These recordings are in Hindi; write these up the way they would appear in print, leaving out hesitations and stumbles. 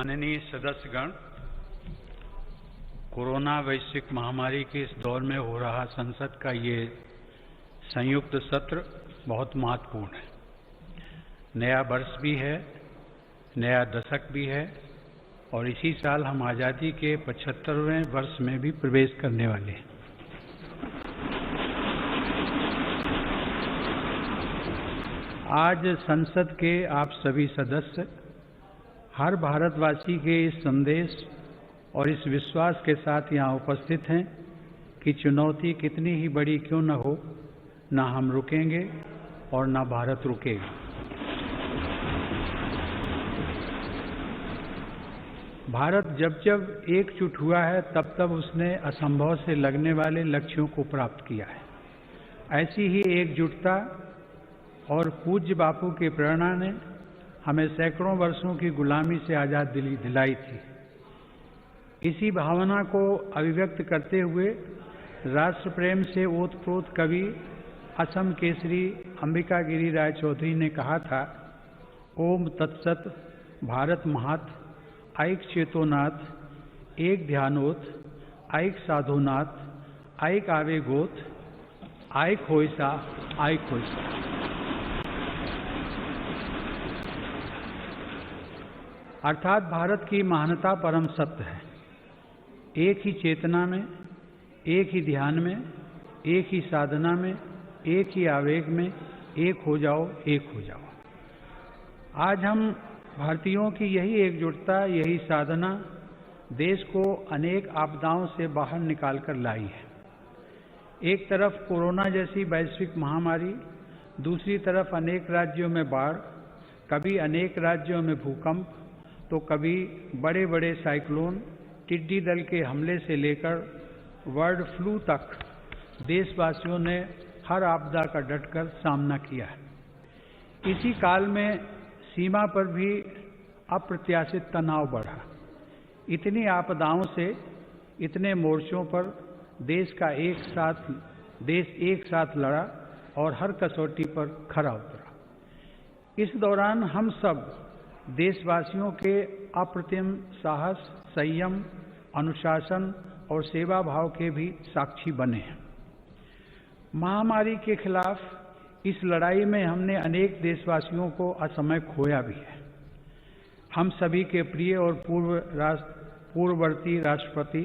माननीय सदस्यगण, कोरोना वैश्विक महामारी के इस दौर में हो रहा संसद का ये संयुक्त सत्र बहुत महत्वपूर्ण है। नया वर्ष भी है, नया दशक भी है और इसी साल हम आज़ादी के 75वें वर्ष में भी प्रवेश करने वाले हैं। आज संसद के आप सभी सदस्य हर भारतवासी के इस संदेश और इस विश्वास के साथ यहाँ उपस्थित हैं कि चुनौती कितनी ही बड़ी क्यों न हो, न हम रुकेंगे और न भारत रुकेगा। भारत जब जब एकजुट हुआ है तब तब उसने असंभव से लगने वाले लक्ष्यों को प्राप्त किया है। ऐसी ही एकजुटता और पूज्य बापू की प्रेरणा ने हमें सैकड़ों वर्षों की गुलामी से आज़ादी दिलाई थी। इसी भावना को अभिव्यक्त करते हुए राष्ट्र प्रेम से ओतप्रोत कवि असम केसरी अंबिका गिरी राय चौधरी ने कहा था, ओम तत्सत भारत महात ऐक चेतोनाथ एक ध्यानोत ऐक साधोनाथ ऐक आवेगोत ऐक होइसा ऐक होइसा। अर्थात भारत की महानता परम सत्य है। एक ही चेतना में, एक ही ध्यान में, एक ही साधना में, एक ही आवेग में, एक हो जाओ, एक हो जाओ। आज हम भारतीयों की यही एकजुटता, यही साधना देश को अनेक आपदाओं से बाहर निकाल कर लाई है। एक तरफ कोरोना जैसी वैश्विक महामारी, दूसरी तरफ अनेक राज्यों में बाढ़, कभी अनेक राज्यों में भूकंप, तो कभी बड़े बड़े साइक्लोन, टिड्डी दल के हमले से लेकर बर्ड फ्लू तक देशवासियों ने हर आपदा का डटकर सामना किया है। इसी काल में सीमा पर भी अप्रत्याशित तनाव बढ़ा। इतनी आपदाओं से, इतने मोर्चों पर देश एक साथ लड़ा और हर कसौटी पर खरा उतरा। इस दौरान हम सब देशवासियों के अप्रतिम साहस, संयम, अनुशासन और सेवा भाव के भी साक्षी बने हैं। महामारी के खिलाफ इस लड़ाई में हमने अनेक देशवासियों को असमय खोया भी है। हम सभी के प्रिय और पूर्ववर्ती राष्ट्रपति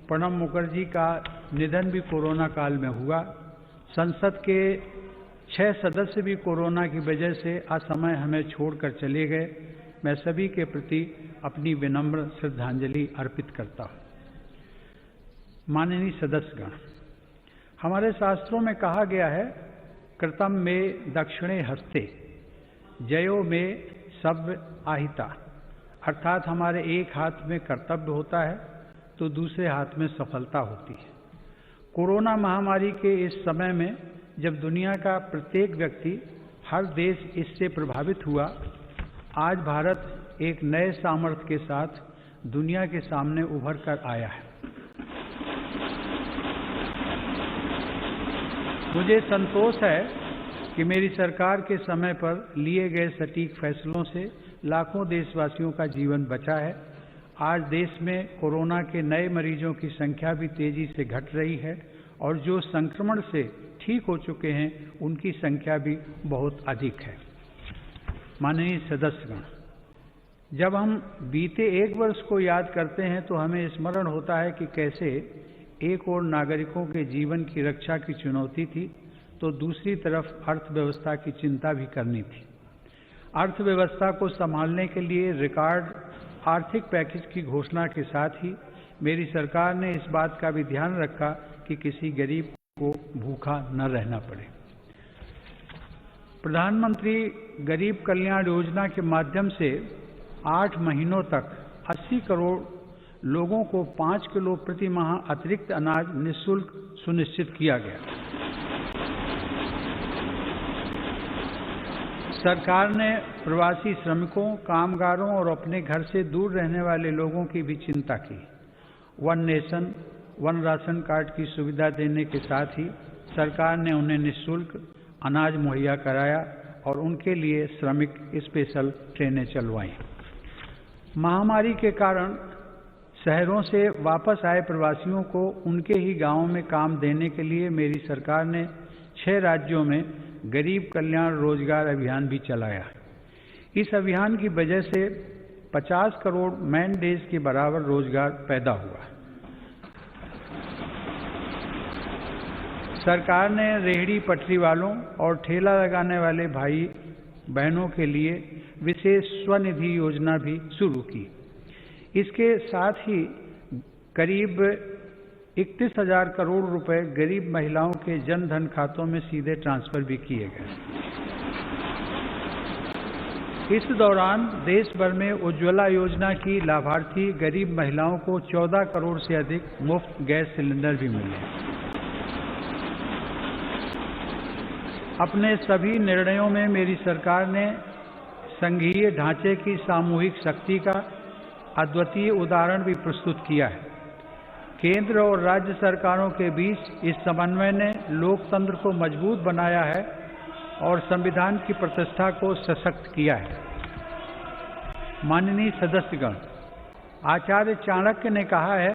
प्रणब मुखर्जी का निधन भी कोरोना काल में हुआ। संसद के 6 सदस्य भी कोरोना की वजह से असमय हमें छोड़कर चले गए। मैं सभी के प्रति अपनी विनम्र श्रद्धांजलि अर्पित करता हूँ। माननीय सदस्यगण, हमारे शास्त्रों में कहा गया है, कृतम में दक्षिणे हस्ते जयो में सव्य आहिता। अर्थात हमारे एक हाथ में कर्तव्य होता है तो दूसरे हाथ में सफलता होती है। कोरोना महामारी के इस समय में जब दुनिया का प्रत्येक व्यक्ति, हर देश इससे प्रभावित हुआ, आज भारत एक नए सामर्थ्य के साथ दुनिया के सामने उभर कर आया है। मुझे संतोष है कि मेरी सरकार के समय पर लिए गए सटीक फैसलों से लाखों देशवासियों का जीवन बचा है। आज देश में कोरोना के नए मरीजों की संख्या भी तेजी से घट रही है और जो संक्रमण से ठीक हो चुके हैं उनकी संख्या भी बहुत अधिक है। माननीय सदस्यगण, जब हम बीते एक वर्ष को याद करते हैं तो हमें स्मरण होता है कि कैसे एक ओर नागरिकों के जीवन की रक्षा की चुनौती थी तो दूसरी तरफ अर्थव्यवस्था की चिंता भी करनी थी। अर्थव्यवस्था को संभालने के लिए रिकॉर्ड आर्थिक पैकेज की घोषणा के साथ ही मेरी सरकार ने इस बात का भी ध्यान रखा कि किसी गरीब को भूखा न रहना पड़े। प्रधानमंत्री गरीब कल्याण योजना के माध्यम से 8 महीनों तक 80 करोड़ लोगों को 5 किलो प्रति माह अतिरिक्त अनाज निःशुल्क सुनिश्चित किया गया। सरकार ने प्रवासी श्रमिकों, कामगारों और अपने घर से दूर रहने वाले लोगों की भी चिंता की। One nation, one ration card की सुविधा देने के साथ ही सरकार ने उन्हें निःशुल्क अनाज मुहैया कराया और उनके लिए श्रमिक स्पेशल ट्रेनें चलवाईं। महामारी के कारण शहरों से वापस आए प्रवासियों को उनके ही गांवों में काम देने के लिए मेरी सरकार ने 6 राज्यों में गरीब कल्याण रोजगार अभियान भी चलाया। इस अभियान की वजह से 50 करोड़ मैन डेज के बराबर रोजगार पैदा हुआ। सरकार ने रेहड़ी पटरी वालों और ठेला लगाने वाले भाई बहनों के लिए विशेष स्वनिधि योजना भी शुरू की। इसके साथ ही करीब 31,000 करोड़ रुपए गरीब महिलाओं के जन धन खातों में सीधे ट्रांसफर भी किए गए। इस दौरान देश भर में उज्ज्वला योजना की लाभार्थी गरीब महिलाओं को 14 करोड़ से अधिक मुफ्त गैस सिलेंडर भी मिले। अपने सभी निर्णयों में मेरी सरकार ने संघीय ढांचे की सामूहिक शक्ति का अद्वितीय उदाहरण भी प्रस्तुत किया है। केंद्र और राज्य सरकारों के बीच इस समन्वय ने लोकतंत्र को मजबूत बनाया है और संविधान की प्रतिष्ठा को सशक्त किया है। माननीय सदस्यगण, आचार्य चाणक्य ने कहा है,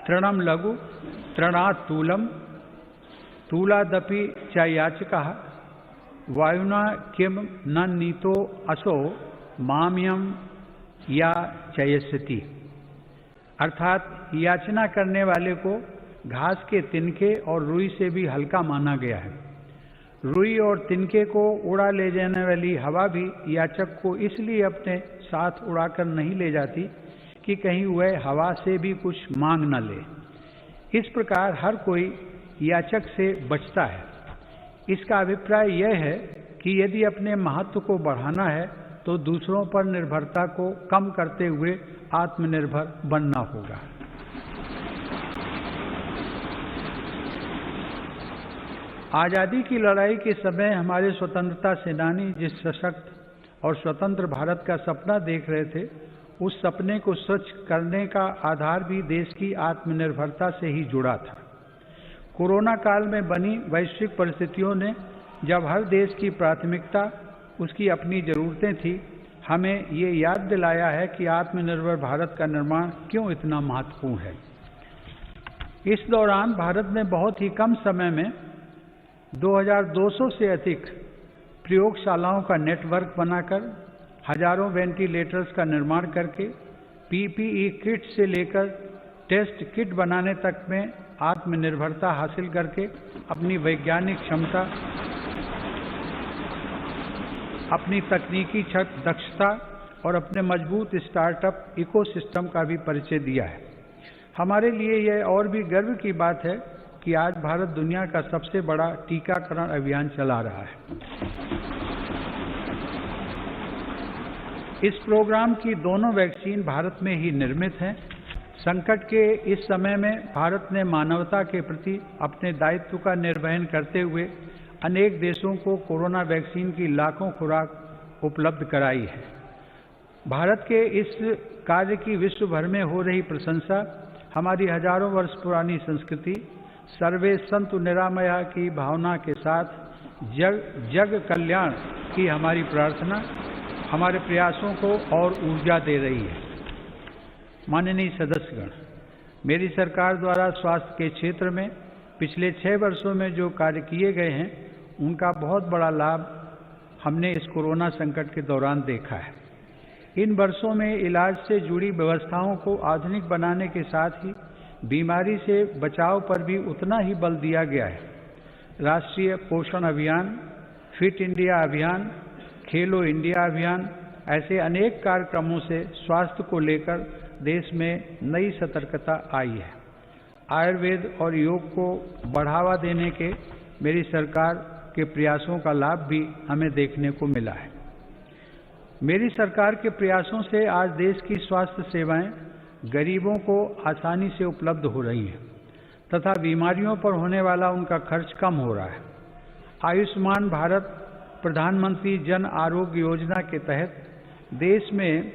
तृणम लघु तृणात् तूलम तूलादपि च याचकः वायुना किम न नीतो असो माम्यम या चयस्यति। अर्थात याचना करने वाले को घास के तिनके और रुई से भी हल्का माना गया है। रुई और तिनके को उड़ा ले जाने वाली हवा भी याचक को इसलिए अपने साथ उड़ाकर नहीं ले जाती कि कहीं वह हवा से भी कुछ मांग न ले। इस प्रकार हर कोई याचक से बचता है। इसका अभिप्राय यह है कि यदि अपने महत्व को बढ़ाना है तो दूसरों पर निर्भरता को कम करते हुए आत्मनिर्भर बनना होगा। आज़ादी की लड़ाई के समय हमारे स्वतंत्रता सेनानी जिस सशक्त और स्वतंत्र भारत का सपना देख रहे थे, उस सपने को सच करने का आधार भी देश की आत्मनिर्भरता से ही जुड़ा था। कोरोना काल में बनी वैश्विक परिस्थितियों ने जब हर देश की प्राथमिकता उसकी अपनी ज़रूरतें थी, हमें ये याद दिलाया है कि आत्मनिर्भर भारत का निर्माण क्यों इतना महत्वपूर्ण है। इस दौरान भारत ने बहुत ही कम समय में 2200 से अधिक प्रयोगशालाओं का नेटवर्क बनाकर हजारों वेंटिलेटर्स का निर्माण करके पीपीई किट से लेकर टेस्ट किट बनाने तक में आत्मनिर्भरता हासिल करके अपनी वैज्ञानिक क्षमता, अपनी तकनीकी दक्षता और अपने मजबूत स्टार्टअप इकोसिस्टम का भी परिचय दिया है। हमारे लिए यह और भी गर्व की बात है कि आज भारत दुनिया का सबसे बड़ा टीकाकरण अभियान चला रहा है। इस प्रोग्राम की दोनों वैक्सीन भारत में ही निर्मित हैं। संकट के इस समय में भारत ने मानवता के प्रति अपने दायित्व का निर्वहन करते हुए अनेक देशों को कोरोना वैक्सीन की लाखों खुराक उपलब्ध कराई है। भारत के इस कार्य की विश्व भर में हो रही प्रशंसा हमारी हजारों वर्ष पुरानी संस्कृति, सर्वे संतु निरामया की भावना के साथ जग कल्याण की हमारी प्रार्थना हमारे प्रयासों को और ऊर्जा दे रही है। माननीय सदस्यगण, मेरी सरकार द्वारा स्वास्थ्य के क्षेत्र में पिछले 6 वर्षों में जो कार्य किए गए हैं, उनका बहुत बड़ा लाभ हमने इस कोरोना संकट के दौरान देखा है। इन वर्षों में इलाज से जुड़ी व्यवस्थाओं को आधुनिक बनाने के साथ ही बीमारी से बचाव पर भी उतना ही बल दिया गया है। राष्ट्रीय पोषण अभियान, फिट इंडिया अभियान, खेलो इंडिया अभियान, ऐसे अनेक कार्यक्रमों से स्वास्थ्य को लेकर देश में नई सतर्कता आई है। आयुर्वेद और योग को बढ़ावा देने के मेरी सरकार के प्रयासों का लाभ भी हमें देखने को मिला है। मेरी सरकार के प्रयासों से आज देश की स्वास्थ्य सेवाएं गरीबों को आसानी से उपलब्ध हो रही हैं तथा बीमारियों पर होने वाला उनका खर्च कम हो रहा है। आयुष्मान भारत प्रधानमंत्री जन आरोग्य योजना के तहत देश में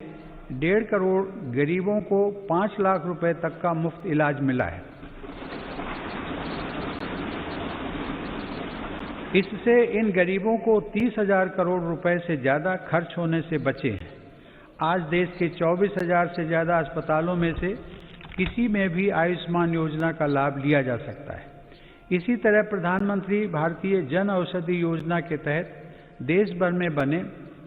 1.5 करोड़ गरीबों को 5 लाख रुपए तक का मुफ्त इलाज मिला है। इससे इन गरीबों को 30,000 करोड़ रुपए से ज़्यादा खर्च होने से बचे हैं। आज देश के 24,000 से ज़्यादा अस्पतालों में से किसी में भी आयुष्मान योजना का लाभ लिया जा सकता है। इसी तरह प्रधानमंत्री भारतीय जन औषधि योजना के तहत देश भर में बने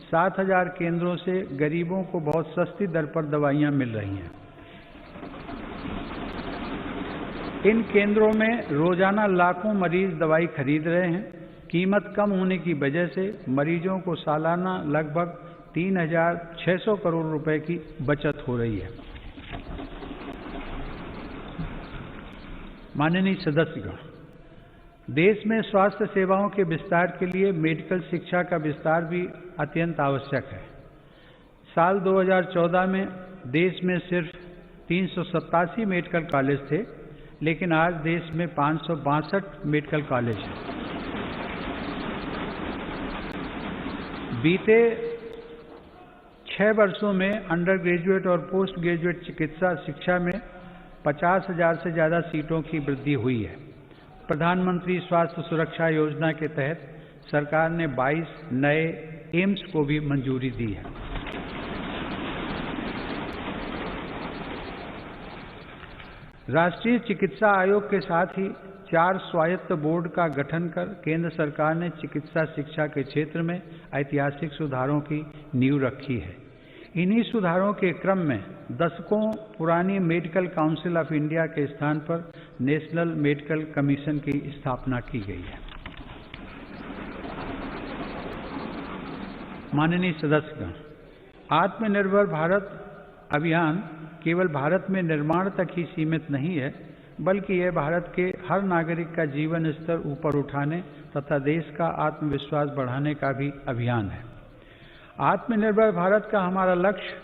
7,000 केंद्रों से गरीबों को बहुत सस्ती दर पर दवाइयां मिल रही हैं। इन केंद्रों में रोजाना लाखों मरीज दवाई खरीद रहे हैं। कीमत कम होने की वजह से मरीजों को सालाना लगभग 3,600 करोड़ रुपए की बचत हो रही है। माननीय सदस्यगण, देश में स्वास्थ्य सेवाओं के विस्तार के लिए मेडिकल शिक्षा का विस्तार भी अत्यंत आवश्यक है। साल 2014 में देश में सिर्फ 387 मेडिकल कॉलेज थे, लेकिन आज देश में 562 मेडिकल कॉलेज हैं। बीते 6 वर्षों में अंडर ग्रेजुएट और पोस्ट ग्रेजुएट चिकित्सा शिक्षा में 50,000 से ज़्यादा सीटों की वृद्धि हुई है। प्रधानमंत्री स्वास्थ्य सुरक्षा योजना के तहत सरकार ने 22 नए एम्स को भी मंजूरी दी है। राष्ट्रीय चिकित्सा आयोग के साथ ही 4 स्वायत्त बोर्ड का गठन कर केंद्र सरकार ने चिकित्सा शिक्षा के क्षेत्र में ऐतिहासिक सुधारों की नींव रखी है। इन्हीं सुधारों के क्रम में दशकों पुरानी मेडिकल काउंसिल ऑफ इंडिया के स्थान पर नेशनल मेडिकल कमीशन की स्थापना की गई है। माननीय सदस्यगण, आत्मनिर्भर भारत अभियान केवल भारत में निर्माण तक ही सीमित नहीं है, बल्कि यह भारत के हर नागरिक का जीवन स्तर ऊपर उठाने तथा देश का आत्मविश्वास बढ़ाने का भी अभियान है। आत्मनिर्भर भारत का हमारा लक्ष्य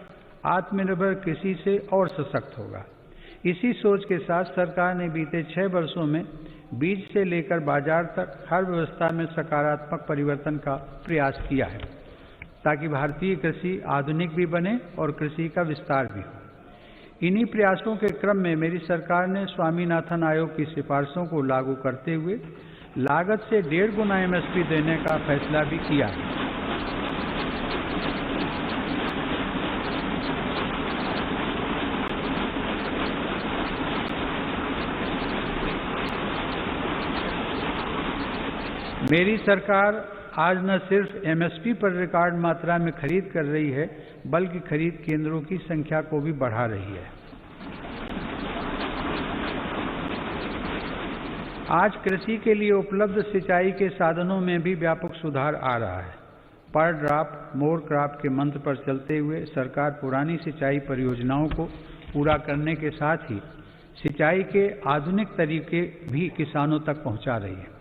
आत्मनिर्भर कृषि से और सशक्त होगा। इसी सोच के साथ सरकार ने बीते 6 वर्षों में बीज से लेकर बाजार तक हर व्यवस्था में सकारात्मक परिवर्तन का प्रयास किया है, ताकि भारतीय कृषि आधुनिक भी बने और कृषि का विस्तार भी हो। इन्हीं प्रयासों के क्रम में मेरी सरकार ने स्वामीनाथन आयोग की सिफारिशों को लागू करते हुए लागत से 1.5 गुना एमएसपी देने का फैसला भी किया है। मेरी सरकार आज न सिर्फ एमएसपी पर रिकॉर्ड मात्रा में खरीद कर रही है, बल्कि खरीद केंद्रों की संख्या को भी बढ़ा रही है। आज कृषि के लिए उपलब्ध सिंचाई के साधनों में भी व्यापक सुधार आ रहा है। पर ड्रॉप मोर क्रॉप के मंत्र पर चलते हुए सरकार पुरानी सिंचाई परियोजनाओं को पूरा करने के साथ ही सिंचाई के आधुनिक तरीके भी किसानों तक पहुंचा रही है।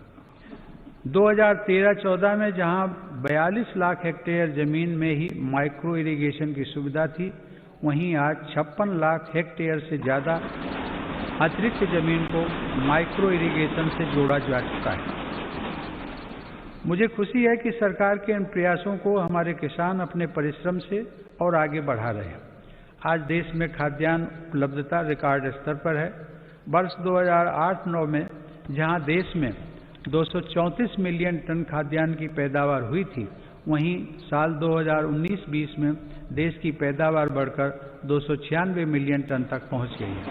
2013-14 में जहां 42 लाख हेक्टेयर जमीन में ही माइक्रो इरिगेशन की सुविधा थी, वहीं आज 56 लाख हेक्टेयर से ज़्यादा अतिरिक्त जमीन को माइक्रो इरिगेशन से जोड़ा जा चुका है। मुझे खुशी है कि सरकार के इन प्रयासों को हमारे किसान अपने परिश्रम से और आगे बढ़ा रहे हैं। आज देश में खाद्यान्न उपलब्धता रिकॉर्ड स्तर पर है। वर्ष 2008-9 में जहां देश में 234 मिलियन टन खाद्यान्न की पैदावार हुई थी, वहीं साल 2019-20 में देश की पैदावार बढ़कर 296 मिलियन टन तक पहुंच गई है।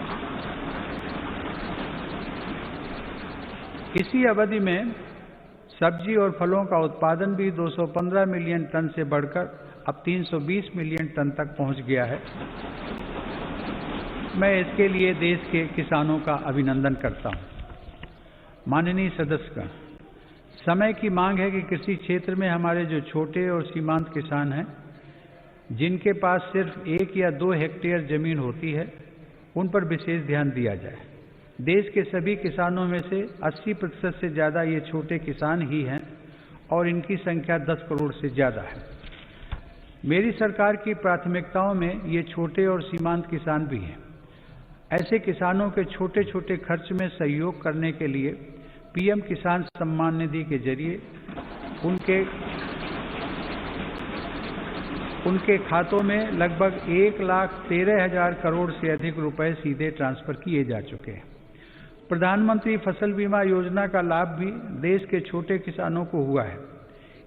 इसी अवधि में सब्जी और फलों का उत्पादन भी 215 मिलियन टन से बढ़कर अब 320 मिलियन टन तक पहुंच गया है। मैं इसके लिए देश के किसानों का अभिनंदन करता हूं। माननीय सदस्यगण, समय की मांग है कि कृषि क्षेत्र में हमारे जो छोटे और सीमांत किसान हैं, जिनके पास सिर्फ 1 या 2 हेक्टेयर जमीन होती है, उन पर विशेष ध्यान दिया जाए। देश के सभी किसानों में से 80% से ज़्यादा ये छोटे किसान ही हैं और इनकी संख्या 10 करोड़ से ज़्यादा है। मेरी सरकार की प्राथमिकताओं में ये छोटे और सीमांत किसान भी हैं। ऐसे किसानों के छोटे छोटे खर्च में सहयोग करने के लिए पीएम किसान सम्मान निधि के जरिए उनके खातों में लगभग 1,13,000 करोड़ से अधिक रुपए सीधे ट्रांसफर किए जा चुके हैं। प्रधानमंत्री फसल बीमा योजना का लाभ भी देश के छोटे किसानों को हुआ है।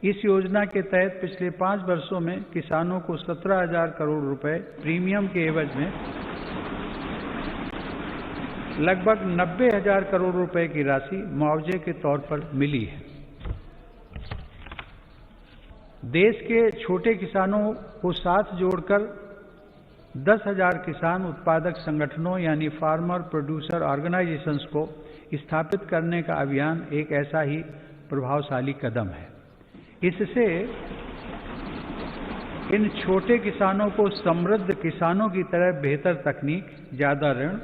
इस योजना के तहत पिछले 5 वर्षों में किसानों को 17,000 करोड़ रुपए प्रीमियम के एवज में लगभग 90,000 करोड़ रुपए की राशि मुआवजे के तौर पर मिली है। देश के छोटे किसानों को साथ जोड़कर 10,000 किसान उत्पादक संगठनों यानी फार्मर प्रोड्यूसर ऑर्गेनाइजेशंस को स्थापित करने का अभियान एक ऐसा ही प्रभावशाली कदम है। इससे इन छोटे किसानों को समृद्ध किसानों की तरह बेहतर तकनीक, ज्यादा ऋण,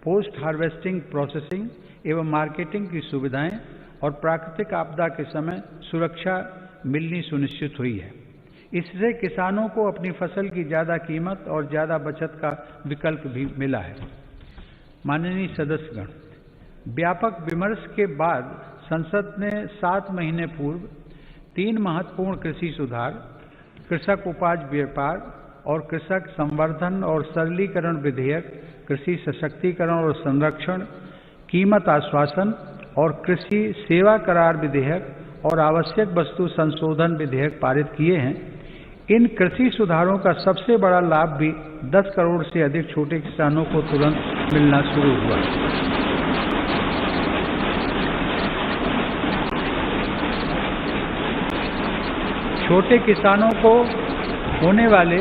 पोस्ट हार्वेस्टिंग प्रोसेसिंग एवं मार्केटिंग की सुविधाएं और प्राकृतिक आपदा के समय सुरक्षा मिलनी सुनिश्चित हुई है। इससे किसानों को अपनी फसल की ज्यादा कीमत और ज्यादा बचत का विकल्प भी मिला है। माननीय सदस्यगण, व्यापक विमर्श के बाद संसद ने 7 महीने पूर्व 3 महत्वपूर्ण कृषि सुधार, कृषक उपज व्यापार और कृषक संवर्धन और सरलीकरण विधेयक, कृषि सशक्तिकरण और संरक्षण, कीमत आश्वासन और कृषि सेवा करार विधेयक और आवश्यक वस्तु संशोधन विधेयक पारित किए हैं। इन कृषि सुधारों का सबसे बड़ा लाभ भी 10 करोड़ से अधिक छोटे किसानों को तुरंत मिलना शुरू हुआ। छोटे किसानों को होने वाले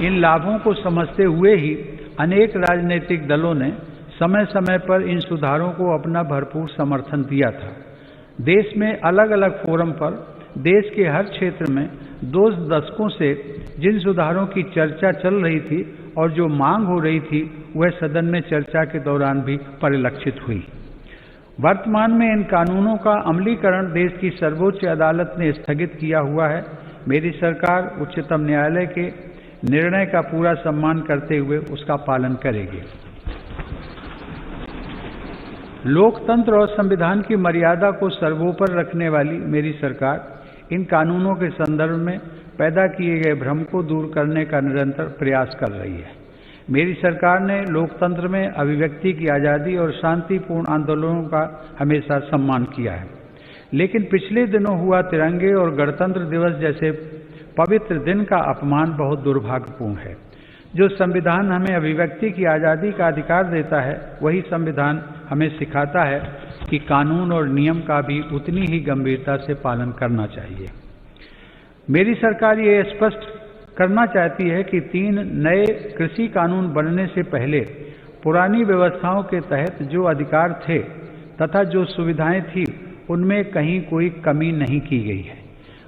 इन लाभों को समझते हुए ही अनेक राजनीतिक दलों ने समय समय पर इन सुधारों को अपना भरपूर समर्थन दिया था। देश में अलग अलग फोरम पर देश के हर क्षेत्र में 2 दशकों से जिन सुधारों की चर्चा चल रही थी और जो मांग हो रही थी, वह सदन में चर्चा के दौरान भी परिलक्षित हुई। वर्तमान में इन कानूनों का अमलीकरण देश की सर्वोच्च अदालत ने स्थगित किया हुआ है। मेरी सरकार उच्चतम न्यायालय के निर्णय का पूरा सम्मान करते हुए उसका पालन करेगी। लोकतंत्र और संविधान की मर्यादा को सर्वोपरि रखने वाली मेरी सरकार इन कानूनों के संदर्भ में पैदा किए गए भ्रम को दूर करने का निरंतर प्रयास कर रही है। मेरी सरकार ने लोकतंत्र में अभिव्यक्ति की आज़ादी और शांतिपूर्ण आंदोलनों का हमेशा सम्मान किया है, लेकिन पिछले दिनों हुआ तिरंगे और गणतंत्र दिवस जैसे पवित्र दिन का अपमान बहुत दुर्भाग्यपूर्ण है। जो संविधान हमें अभिव्यक्ति की आज़ादी का अधिकार देता है, वही संविधान हमें सिखाता है कि कानून और नियम का भी उतनी ही गंभीरता से पालन करना चाहिए। मेरी सरकार ये स्पष्ट करना चाहती है कि 3 नए कृषि कानून बनने से पहले पुरानी व्यवस्थाओं के तहत जो अधिकार थे तथा जो सुविधाएं थी, उनमें कहीं कोई कमी नहीं की गई है,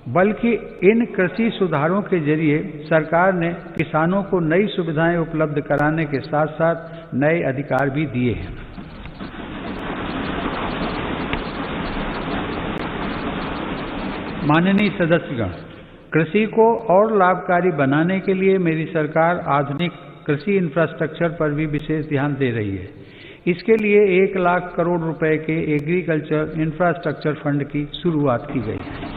बल्कि इन कृषि सुधारों के जरिए सरकार ने किसानों को नई सुविधाएं उपलब्ध कराने के साथ साथ नए अधिकार भी दिए हैं। माननीय सदस्यगण, कृषि को और लाभकारी बनाने के लिए मेरी सरकार आधुनिक कृषि इंफ्रास्ट्रक्चर पर भी विशेष ध्यान दे रही है। इसके लिए 1 लाख करोड़ रुपए के एग्रीकल्चर इंफ्रास्ट्रक्चर फंड की शुरुआत की गई है।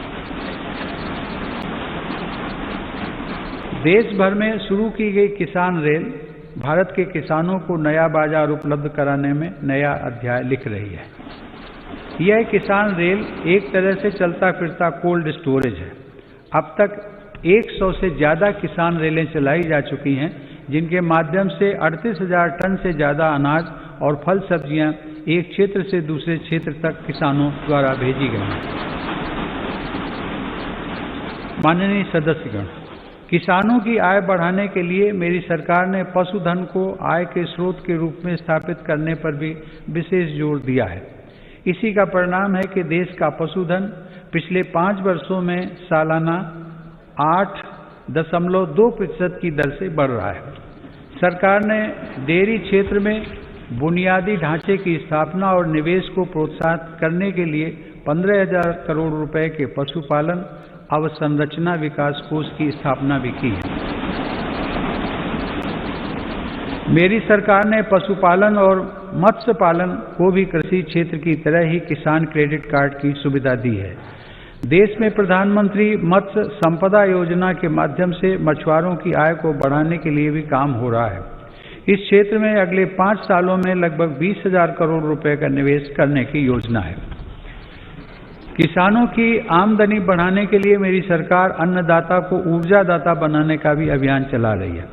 देश भर में शुरू की गई किसान रेल भारत के किसानों को नया बाजार उपलब्ध कराने में नया अध्याय लिख रही है। यह किसान रेल एक तरह से चलता फिरता कोल्ड स्टोरेज है। अब तक 100 से ज्यादा किसान रेलें चलाई जा चुकी हैं, जिनके माध्यम से 38,000 टन से ज्यादा अनाज और फल सब्जियां एक क्षेत्र से दूसरे क्षेत्र तक किसानों द्वारा भेजी गई हैं। माननीय सदस्यगण, किसानों की आय बढ़ाने के लिए मेरी सरकार ने पशुधन को आय के स्रोत के रूप में स्थापित करने पर भी विशेष जोर दिया है। इसी का परिणाम है कि देश का पशुधन पिछले 5 वर्षों में सालाना 8.2% की दर से बढ़ रहा है। सरकार ने डेयरी क्षेत्र में बुनियादी ढांचे की स्थापना और निवेश को प्रोत्साहित करने के लिए 15,000 करोड़ रुपए के पशुपालन अवसंरचना विकास कोष की स्थापना भी की है। मेरी सरकार ने पशुपालन और मत्स्य पालन को भी कृषि क्षेत्र की तरह ही किसान क्रेडिट कार्ड की सुविधा दी है। देश में प्रधानमंत्री मत्स्य संपदा योजना के माध्यम से मछुआरों की आय को बढ़ाने के लिए भी काम हो रहा है। इस क्षेत्र में अगले 5 सालों में लगभग 20,000 करोड़ रुपए का निवेश करने की योजना है। किसानों की आमदनी बढ़ाने के लिए मेरी सरकार अन्नदाता को ऊर्जादाता बनाने का भी अभियान चला रही है।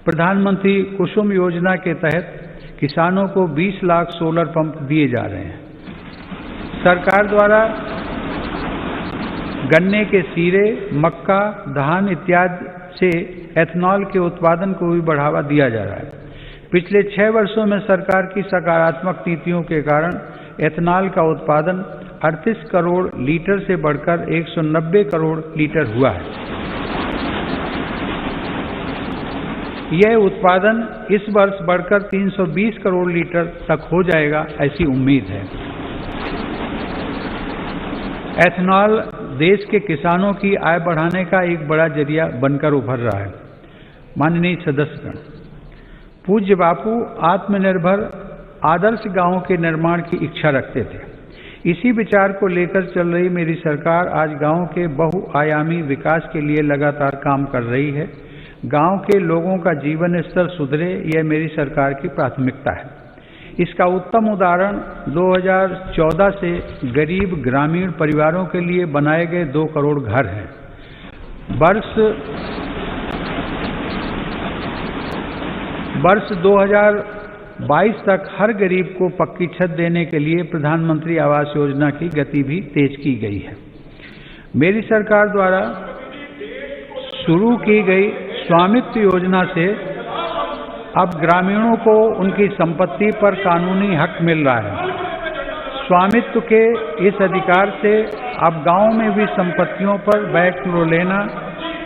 प्रधानमंत्री कुसुम योजना के तहत किसानों को 20 लाख सोलर पंप दिए जा रहे हैं। सरकार द्वारा गन्ने के सीरे, मक्का, धान इत्यादि से एथनॉल के उत्पादन को भी बढ़ावा दिया जा रहा है। पिछले 6 वर्षों में सरकार की सकारात्मक नीतियों के कारण एथनॉल का उत्पादन 38 करोड़ लीटर से बढ़कर 190 करोड़ लीटर हुआ है। यह उत्पादन इस वर्ष बढ़कर 320 करोड़ लीटर तक हो जाएगा, ऐसी उम्मीद है। एथनॉल देश के किसानों की आय बढ़ाने का एक बड़ा जरिया बनकर उभर रहा है। माननीय सदस्यगण, पूज्य बापू आत्मनिर्भर आदर्श गांवों के निर्माण की इच्छा रखते थे। इसी विचार को लेकर चल रही मेरी सरकार आज गांव के बहुआयामी विकास के लिए लगातार काम कर रही है। गांव के लोगों का जीवन स्तर सुधरे, यह मेरी सरकार की प्राथमिकता है। इसका उत्तम उदाहरण 2014 से गरीब ग्रामीण परिवारों के लिए बनाए गए 2 करोड़ घर हैं। वर्ष 2022 तक हर गरीब को पक्की छत देने के लिए प्रधानमंत्री आवास योजना की गति भी तेज की गई है। मेरी सरकार द्वारा शुरू की गई स्वामित्व योजना से अब ग्रामीणों को उनकी संपत्ति पर कानूनी हक मिल रहा है। स्वामित्व के इस अधिकार से अब गांव में भी संपत्तियों पर बैंक लोन लेना,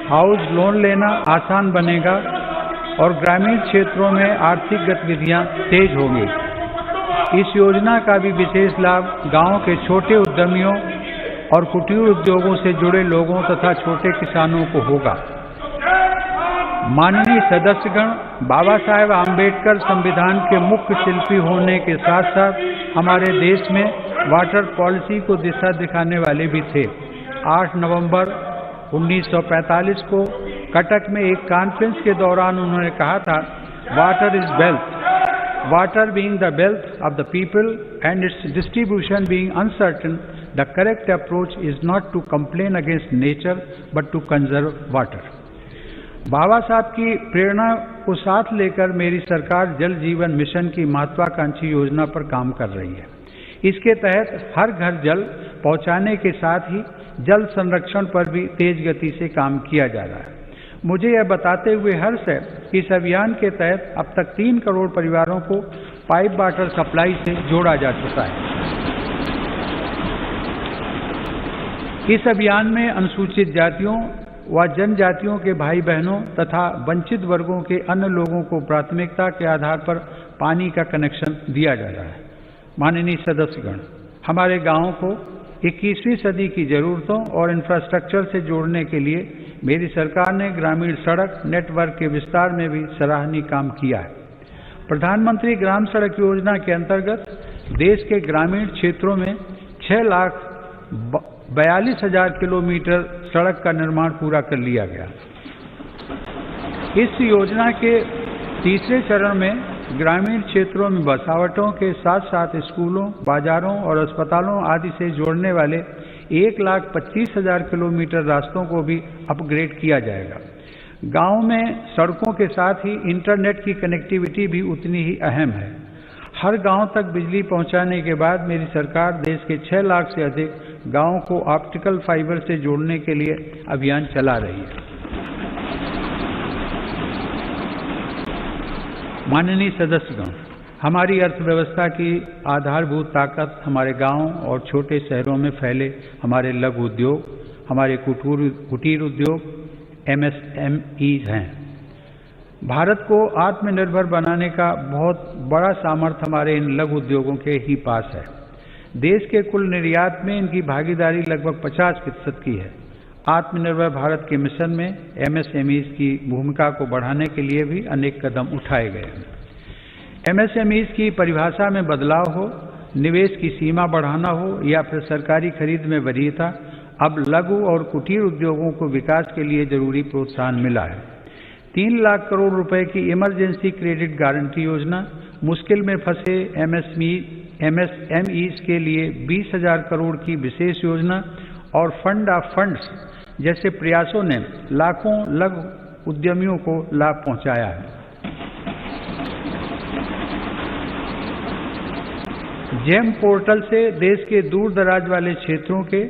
हाउस लोन लेना आसान बनेगा और ग्रामीण क्षेत्रों में आर्थिक गतिविधियां तेज होंगी। इस योजना का भी विशेष लाभ गांव के छोटे उद्यमियों और कुटीर उद्योगों से जुड़े लोगों तथा छोटे किसानों को होगा। माननीय सदस्यगण, बाबा साहेब आम्बेडकर संविधान के मुख्य शिल्पी होने के साथ साथ हमारे देश में वाटर पॉलिसी को दिशा दिखाने वाले भी थे। 8 नवंबर 1945 को कटक में एक कॉन्फ्रेंस के दौरान उन्होंने कहा था, water is wealth, water being the wealth of the people and its distribution being uncertain, the correct approach is not to complain against nature but to conserve water. Babasaheb की प्रेरणा को साथ लेकर मेरी सरकार जल जीवन मिशन की महत्वाकांक्षी योजना पर काम कर रही है। इसके तहत हर घर जल पहुंचाने के साथ ही जल संरक्षण पर भी तेज गति से काम किया जा रहा है। मुझे यह बताते हुए हर्ष है कि इस अभियान के तहत अब तक 3 करोड़ परिवारों को पाइप वाटर सप्लाई से जोड़ा जा चुका है। इस अभियान में अनुसूचित जातियों व जनजातियों के भाई बहनों तथा वंचित वर्गों के अन्य लोगों को प्राथमिकता के आधार पर पानी का कनेक्शन दिया जा रहा है। माननीय सदस्यगण, हमारे गांवों को 21वीं सदी की जरूरतों और इंफ्रास्ट्रक्चर से जोड़ने के लिए मेरी सरकार ने ग्रामीण सड़क नेटवर्क के विस्तार में भी सराहनीय काम किया है। प्रधानमंत्री ग्राम सड़क योजना के अंतर्गत देश के ग्रामीण क्षेत्रों में 6,42,000 किलोमीटर सड़क का निर्माण पूरा कर लिया गया। इस योजना के तीसरे चरण में ग्रामीण क्षेत्रों में बसावटों के साथ साथ स्कूलों, बाजारों और अस्पतालों आदि से जोड़ने वाले 1,25,000 किलोमीटर रास्तों को भी अपग्रेड किया जाएगा। गांव में सड़कों के साथ ही इंटरनेट की कनेक्टिविटी भी उतनी ही अहम है। हर गांव तक बिजली पहुंचाने के बाद मेरी सरकार देश के 6 लाख से अधिक गांवों को ऑप्टिकल फाइबर से जोड़ने के लिए अभियान चला रही है। माननीय सदस्यगण, हमारी अर्थव्यवस्था की आधारभूत ताकत हमारे गांव और छोटे शहरों में फैले हमारे लघु उद्योग, हमारे कुटीर उद्योग MSMEs हैं। भारत को आत्मनिर्भर बनाने का बहुत बड़ा सामर्थ्य हमारे इन लघु उद्योगों के ही पास है। देश के कुल निर्यात में इनकी भागीदारी लगभग 50% की है। आत्मनिर्भर भारत के मिशन में MSMEs की भूमिका को बढ़ाने के लिए भी अनेक कदम उठाए गए हैं। MSMEs की परिभाषा में बदलाव हो, निवेश की सीमा बढ़ाना हो या फिर सरकारी खरीद में वरीयता, अब लघु और कुटीर उद्योगों को विकास के लिए जरूरी प्रोत्साहन मिला है। 3 लाख करोड़ रुपए की इमरजेंसी क्रेडिट गारंटी योजना मुश्किल में फंसे MSME MSMEs के लिए 20,000 करोड़ की विशेष योजना और फंड ऑफ फंड्स जैसे प्रयासों ने लाखों लघु उद्यमियों को लाभ पहुंचाया है। जेम पोर्टल से देश के दूर दराज वाले क्षेत्रों के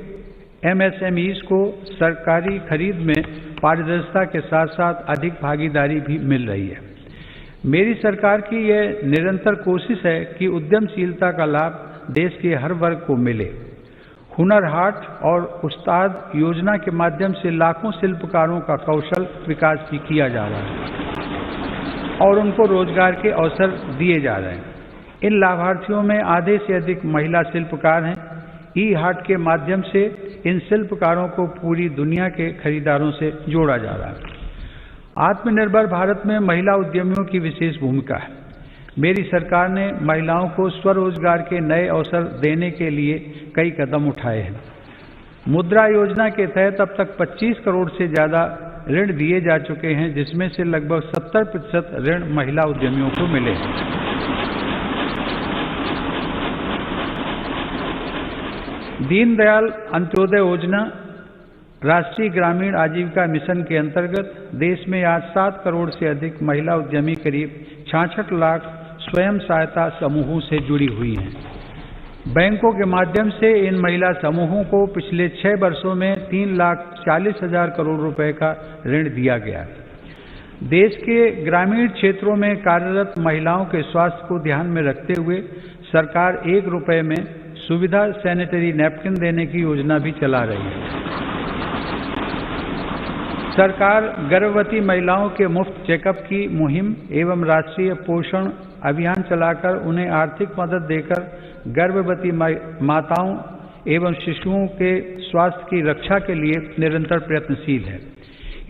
MSMEs को सरकारी खरीद में पारदर्शिता के साथ साथ अधिक भागीदारी भी मिल रही है। मेरी सरकार की यह निरंतर कोशिश है कि उद्यमशीलता का लाभ देश के हर वर्ग को मिले। हुनर हाट और उस्ताद योजना के माध्यम से लाखों शिल्पकारों का कौशल विकास भी किया जा रहा है और उनको रोजगार के अवसर दिए जा रहे हैं। इन लाभार्थियों में आधे से अधिक महिला शिल्पकार हैं। ई-हाट के माध्यम से इन शिल्पकारों को पूरी दुनिया के खरीदारों से जोड़ा जा रहा है। आत्मनिर्भर भारत में महिला उद्यमियों की विशेष भूमिका है। मेरी सरकार ने महिलाओं को स्वरोजगार के नए अवसर देने के लिए कई कदम उठाए हैं। मुद्रा योजना के तहत अब तक 25 करोड़ से ज़्यादा ऋण दिए जा चुके हैं, जिसमें से लगभग 70% ऋण महिला उद्यमियों को मिले हैं। दीनदयाल अंत्योदय योजना राष्ट्रीय ग्रामीण आजीविका मिशन के अंतर्गत देश में आज 7 करोड़ से अधिक महिला उद्यमी करीब 66 लाख स्वयं सहायता समूहों से जुड़ी हुई हैं। बैंकों के माध्यम से इन महिला समूहों को पिछले 6 वर्षों में 3,40,000 करोड़ रुपए का ऋण दिया गया। देश के ग्रामीण क्षेत्रों में कार्यरत महिलाओं के स्वास्थ्य को ध्यान में रखते हुए सरकार 1 रुपए में सुविधा सैनिटरी नैपकिन देने की योजना भी चला रही है। सरकार गर्भवती महिलाओं के मुफ्त चेकअप की मुहिम एवं राष्ट्रीय पोषण अभियान चलाकर उन्हें आर्थिक मदद देकर गर्भवती माताओं एवं शिशुओं के स्वास्थ्य की रक्षा के लिए निरंतर प्रयत्नशील है।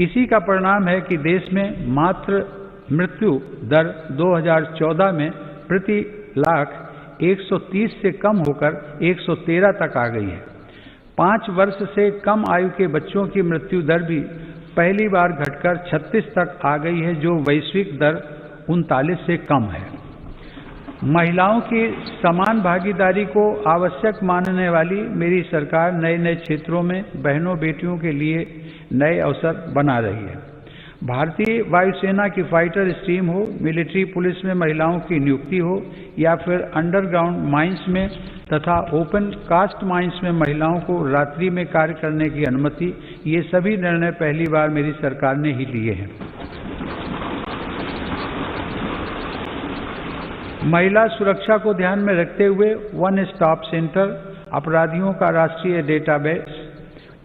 इसी का परिणाम है कि देश में मातृ मृत्यु दर 2014 में प्रति लाख 130 से कम होकर 113 तक आ गई है। 5 वर्ष से कम आयु के बच्चों की मृत्यु दर भी पहली बार घटकर 36 तक आ गई है, जो वैश्विक दर 39 से कम है। महिलाओं की समान भागीदारी को आवश्यक मानने वाली मेरी सरकार नए नए क्षेत्रों में बहनों बेटियों के लिए नए अवसर बना रही है। भारतीय वायुसेना की फाइटर स्ट्रीम हो, मिलिट्री पुलिस में महिलाओं की नियुक्ति हो या फिर अंडरग्राउंड माइंस में तथा ओपन कास्ट माइंस में महिलाओं को रात्रि में कार्य करने की अनुमति, ये सभी निर्णय पहली बार मेरी सरकार ने ही लिए हैं। महिला सुरक्षा को ध्यान में रखते हुए वन स्टॉप सेंटर, अपराधियों का राष्ट्रीय database,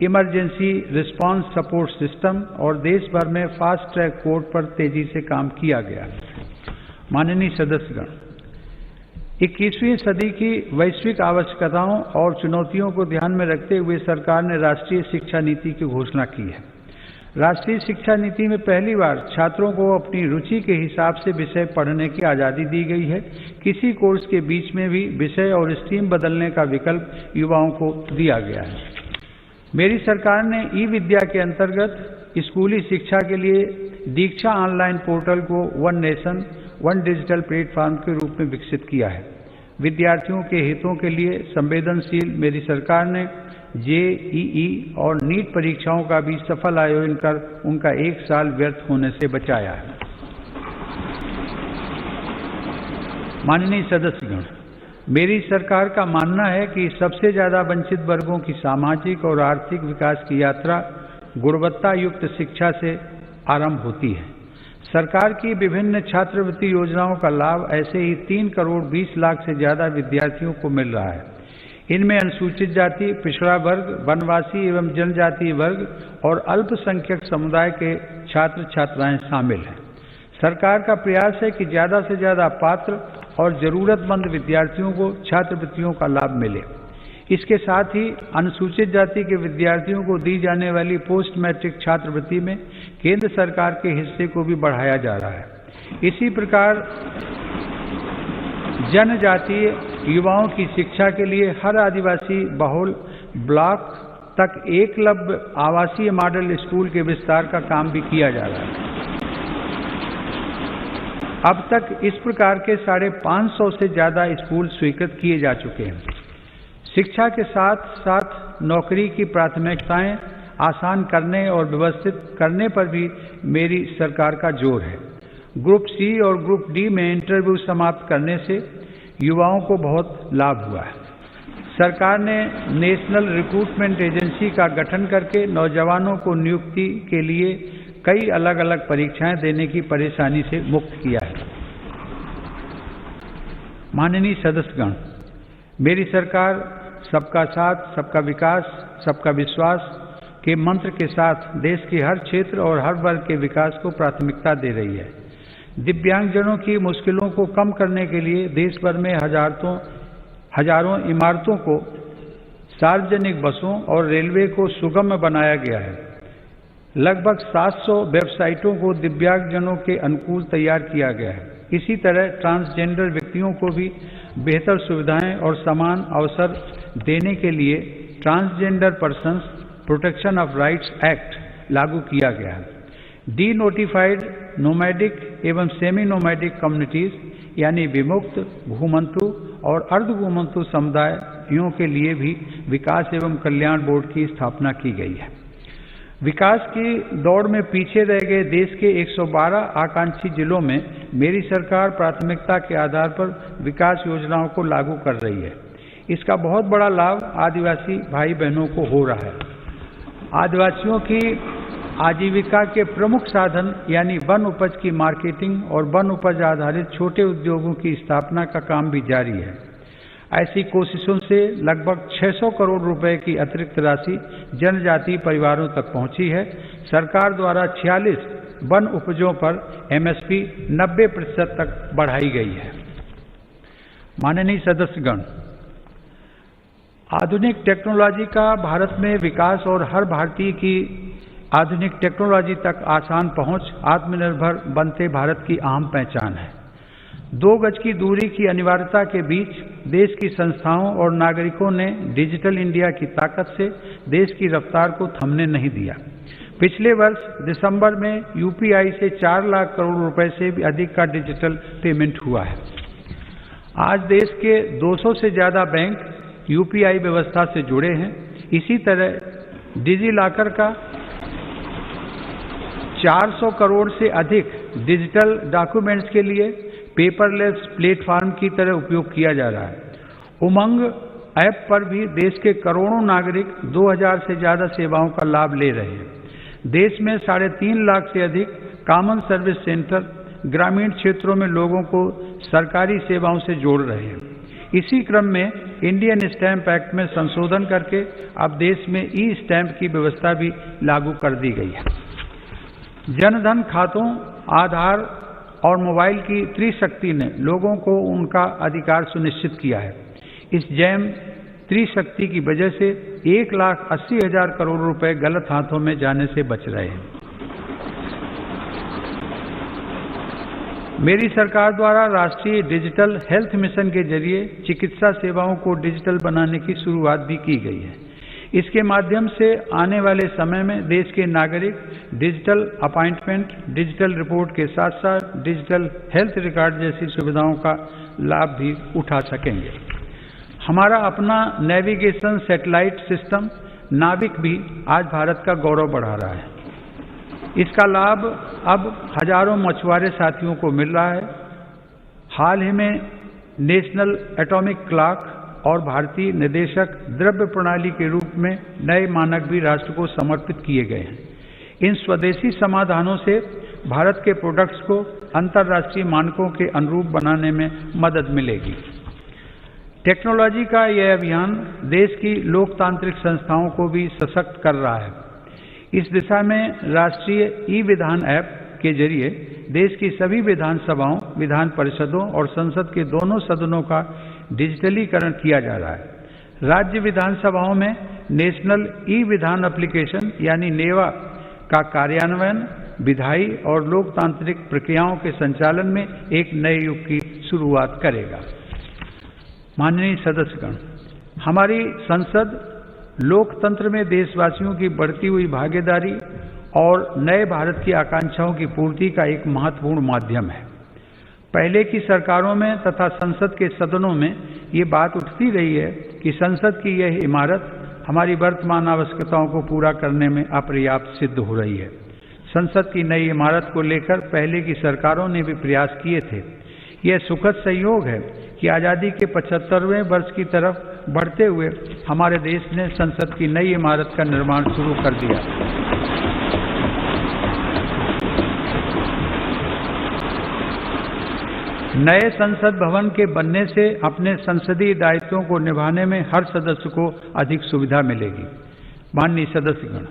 emergency response support system और देश भर में फास्ट ट्रैक कोर्ट पर तेजी से काम किया गया। माननीय सदस्यगण, 21वीं सदी की वैश्विक आवश्यकताओं और चुनौतियों को ध्यान में रखते हुए सरकार ने राष्ट्रीय शिक्षा नीति की घोषणा की है। राष्ट्रीय शिक्षा नीति में पहली बार छात्रों को अपनी रुचि के हिसाब से विषय पढ़ने की आज़ादी दी गई है। किसी कोर्स के बीच में भी विषय और स्ट्रीम बदलने का विकल्प युवाओं को दिया गया है। मेरी सरकार ने ई विद्या के अंतर्गत स्कूली शिक्षा के लिए दीक्षा ऑनलाइन पोर्टल को one nation one digital platform के रूप में विकसित किया है। विद्यार्थियों के हितों के लिए संवेदनशील मेरी सरकार ने JEE और नीट परीक्षाओं का भी सफल आयोजन कर उनका 1 साल व्यर्थ होने से बचाया है। माननीय सदस्यगण, मेरी सरकार का मानना है कि सबसे ज्यादा वंचित वर्गों की सामाजिक और आर्थिक विकास की यात्रा गुणवत्ता युक्त शिक्षा से आरंभ होती है। सरकार की विभिन्न छात्रवृत्ति योजनाओं का लाभ ऐसे ही 3 करोड़ 20 लाख से ज्यादा विद्यार्थियों को मिल रहा है। इनमें अनुसूचित जाति, पिछड़ा वर्ग, वनवासी एवं जनजातीय वर्ग और अल्पसंख्यक समुदाय के छात्र छात्राएं शामिल हैं। सरकार का प्रयास है कि ज्यादा से ज्यादा पात्र और जरूरतमंद विद्यार्थियों को छात्रवृत्तियों का लाभ मिले। इसके साथ ही अनुसूचित जाति के विद्यार्थियों को दी जाने वाली पोस्ट मैट्रिक छात्रवृत्ति में केंद्र सरकार के हिस्से को भी बढ़ाया जा रहा है। इसी प्रकार जनजातीय युवाओं की शिक्षा के लिए हर आदिवासी बहुल ब्लॉक तक एकलव्य आवासीय मॉडल स्कूल के विस्तार का काम भी किया जा रहा है। अब तक इस प्रकार के 550 से ज़्यादा स्कूल स्वीकृत किए जा चुके हैं। शिक्षा के साथ साथ नौकरी की प्राथमिकताएं आसान करने और व्यवस्थित करने पर भी मेरी सरकार का जोर है। ग्रुप सी और ग्रुप डी में इंटरव्यू समाप्त करने से युवाओं को बहुत लाभ हुआ है। सरकार ने नेशनल रिक्रूटमेंट एजेंसी का गठन करके नौजवानों को नियुक्ति के लिए कई अलग अलग परीक्षाएं देने की परेशानी से मुक्त किया है। माननीय सदस्यगण, मेरी सरकार सबका साथ, सबका विकास, सबका विश्वास के मंत्र के साथ देश के हर क्षेत्र और हर वर्ग के विकास को प्राथमिकता दे रही है। दिव्यांगजनों की मुश्किलों को कम करने के लिए देश भर में हजारों इमारतों को, सार्वजनिक बसों और रेलवे को सुगम बनाया गया है। लगभग 700 वेबसाइटों को दिव्यांगजनों के अनुकूल तैयार किया गया है। इसी तरह ट्रांसजेंडर व्यक्तियों को भी बेहतर सुविधाएं और समान अवसर देने के लिए transgender persons protection of rights act लागू किया गया है। डी नोटिफाइड नोमैडिक एवं सेमी नोमैडिक कम्युनिटीज यानी विमुक्त, घुमंतु और अर्ध घुमंतु समुदायों के लिए भी विकास एवं कल्याण बोर्ड की स्थापना की गई है। विकास की दौड़ में पीछे रह गए देश के 112 आकांक्षी जिलों में मेरी सरकार प्राथमिकता के आधार पर विकास योजनाओं को लागू कर रही है। इसका बहुत बड़ा लाभ आदिवासी भाई बहनों को हो रहा है। आदिवासियों की आजीविका के प्रमुख साधन यानी वन उपज की मार्केटिंग और वन उपज आधारित छोटे उद्योगों की स्थापना का काम भी जारी है। ऐसी कोशिशों से लगभग 600 करोड़ रुपए की अतिरिक्त राशि जनजातीय परिवारों तक पहुंची है। सरकार द्वारा 46 वन उपजों पर एमएसपी 90% तक बढ़ाई गई है। माननीय सदस्यगण, आधुनिक टेक्नोलॉजी का भारत में विकास और हर भारतीय की आधुनिक टेक्नोलॉजी तक आसान पहुंच आत्मनिर्भर बनते भारत की अहम पहचान है। 2 गज की दूरी की अनिवार्यता के बीच देश की संस्थाओं और नागरिकों ने डिजिटल इंडिया की ताकत से देश की रफ्तार को थमने नहीं दिया। पिछले वर्ष दिसंबर में यूपीआई से 4 लाख करोड़ रुपए से भी अधिक का डिजिटल पेमेंट हुआ है। आज देश के 200 से ज्यादा बैंक यूपीआई व्यवस्था से जुड़े हैं। इसी तरह डिजिलॉकर का 400 करोड़ से अधिक डिजिटल डॉक्यूमेंट्स के लिए पेपरलेस प्लेटफॉर्म की तरह उपयोग किया जा रहा है। उमंग ऐप पर भी देश के करोड़ों नागरिक 2000 से ज्यादा सेवाओं का लाभ ले रहे हैं। देश में 3.5 लाख से अधिक कॉमन सर्विस सेंटर ग्रामीण क्षेत्रों में लोगों को सरकारी सेवाओं से जोड़ रहे हैं। इसी क्रम में इंडियन स्टैंप एक्ट में संशोधन करके अब देश में ई स्टैंप की व्यवस्था भी लागू कर दी गई है। जनधन खातों, आधार और मोबाइल की त्रिशक्ति ने लोगों को उनका अधिकार सुनिश्चित किया है। इस जैम त्रिशक्ति की वजह से 1,80,000 करोड़ रुपए गलत हाथों में जाने से बच रहे हैं। मेरी सरकार द्वारा राष्ट्रीय डिजिटल हेल्थ मिशन के जरिए चिकित्सा सेवाओं को डिजिटल बनाने की शुरुआत भी की गई है। इसके माध्यम से आने वाले समय में देश के नागरिक डिजिटल अपॉइंटमेंट, डिजिटल रिपोर्ट के साथ साथ डिजिटल हेल्थ रिकॉर्ड जैसी सुविधाओं का लाभ भी उठा सकेंगे। हमारा अपना नेविगेशन सैटेलाइट सिस्टम नाविक भी आज भारत का गौरव बढ़ा रहा है। इसका लाभ अब हजारों मछुआरे साथियों को मिल रहा है। हाल ही में नेशनल एटॉमिक क्लॉक और भारतीय निर्देशक द्रव्य प्रणाली के रूप में नए मानक भी राष्ट्र को समर्पित किए गए हैं। इन स्वदेशी समाधानों से भारत के प्रोडक्ट्स को अंतर्राष्ट्रीय मानकों के अनुरूप बनाने में मदद मिलेगी। टेक्नोलॉजी का यह अभियान देश की लोकतांत्रिक संस्थाओं को भी सशक्त कर रहा है। इस दिशा में राष्ट्रीय ई विधान ऐप के जरिए देश की सभी विधानसभाओं, विधान परिषदों और संसद के दोनों सदनों का डिजिटलीकरण किया जा रहा है। राज्य विधानसभाओं में नेशनल ई विधान एप्लीकेशन यानी नेवा का कार्यान्वयन विधायी और लोकतांत्रिक प्रक्रियाओं के संचालन में एक नए युग की शुरुआत करेगा। माननीय सदस्यगण, हमारी संसद लोकतंत्र में देशवासियों की बढ़ती हुई भागीदारी और नए भारत की आकांक्षाओं की पूर्ति का एक महत्वपूर्ण माध्यम है। पहले की सरकारों में तथा संसद के सदनों में ये बात उठती रही है कि संसद की यह इमारत हमारी वर्तमान आवश्यकताओं को पूरा करने में अपर्याप्त सिद्ध हो रही है। संसद की नई इमारत को लेकर पहले की सरकारों ने भी प्रयास किए थे। यह सुखद संयोग है कि आज़ादी के 75वें वर्ष की तरफ बढ़ते हुए हमारे देश ने संसद की नई इमारत का निर्माण शुरू कर दिया। नए संसद भवन के बनने से अपने संसदीय दायित्वों को निभाने में हर सदस्य को अधिक सुविधा मिलेगी। माननीय सदस्यगण,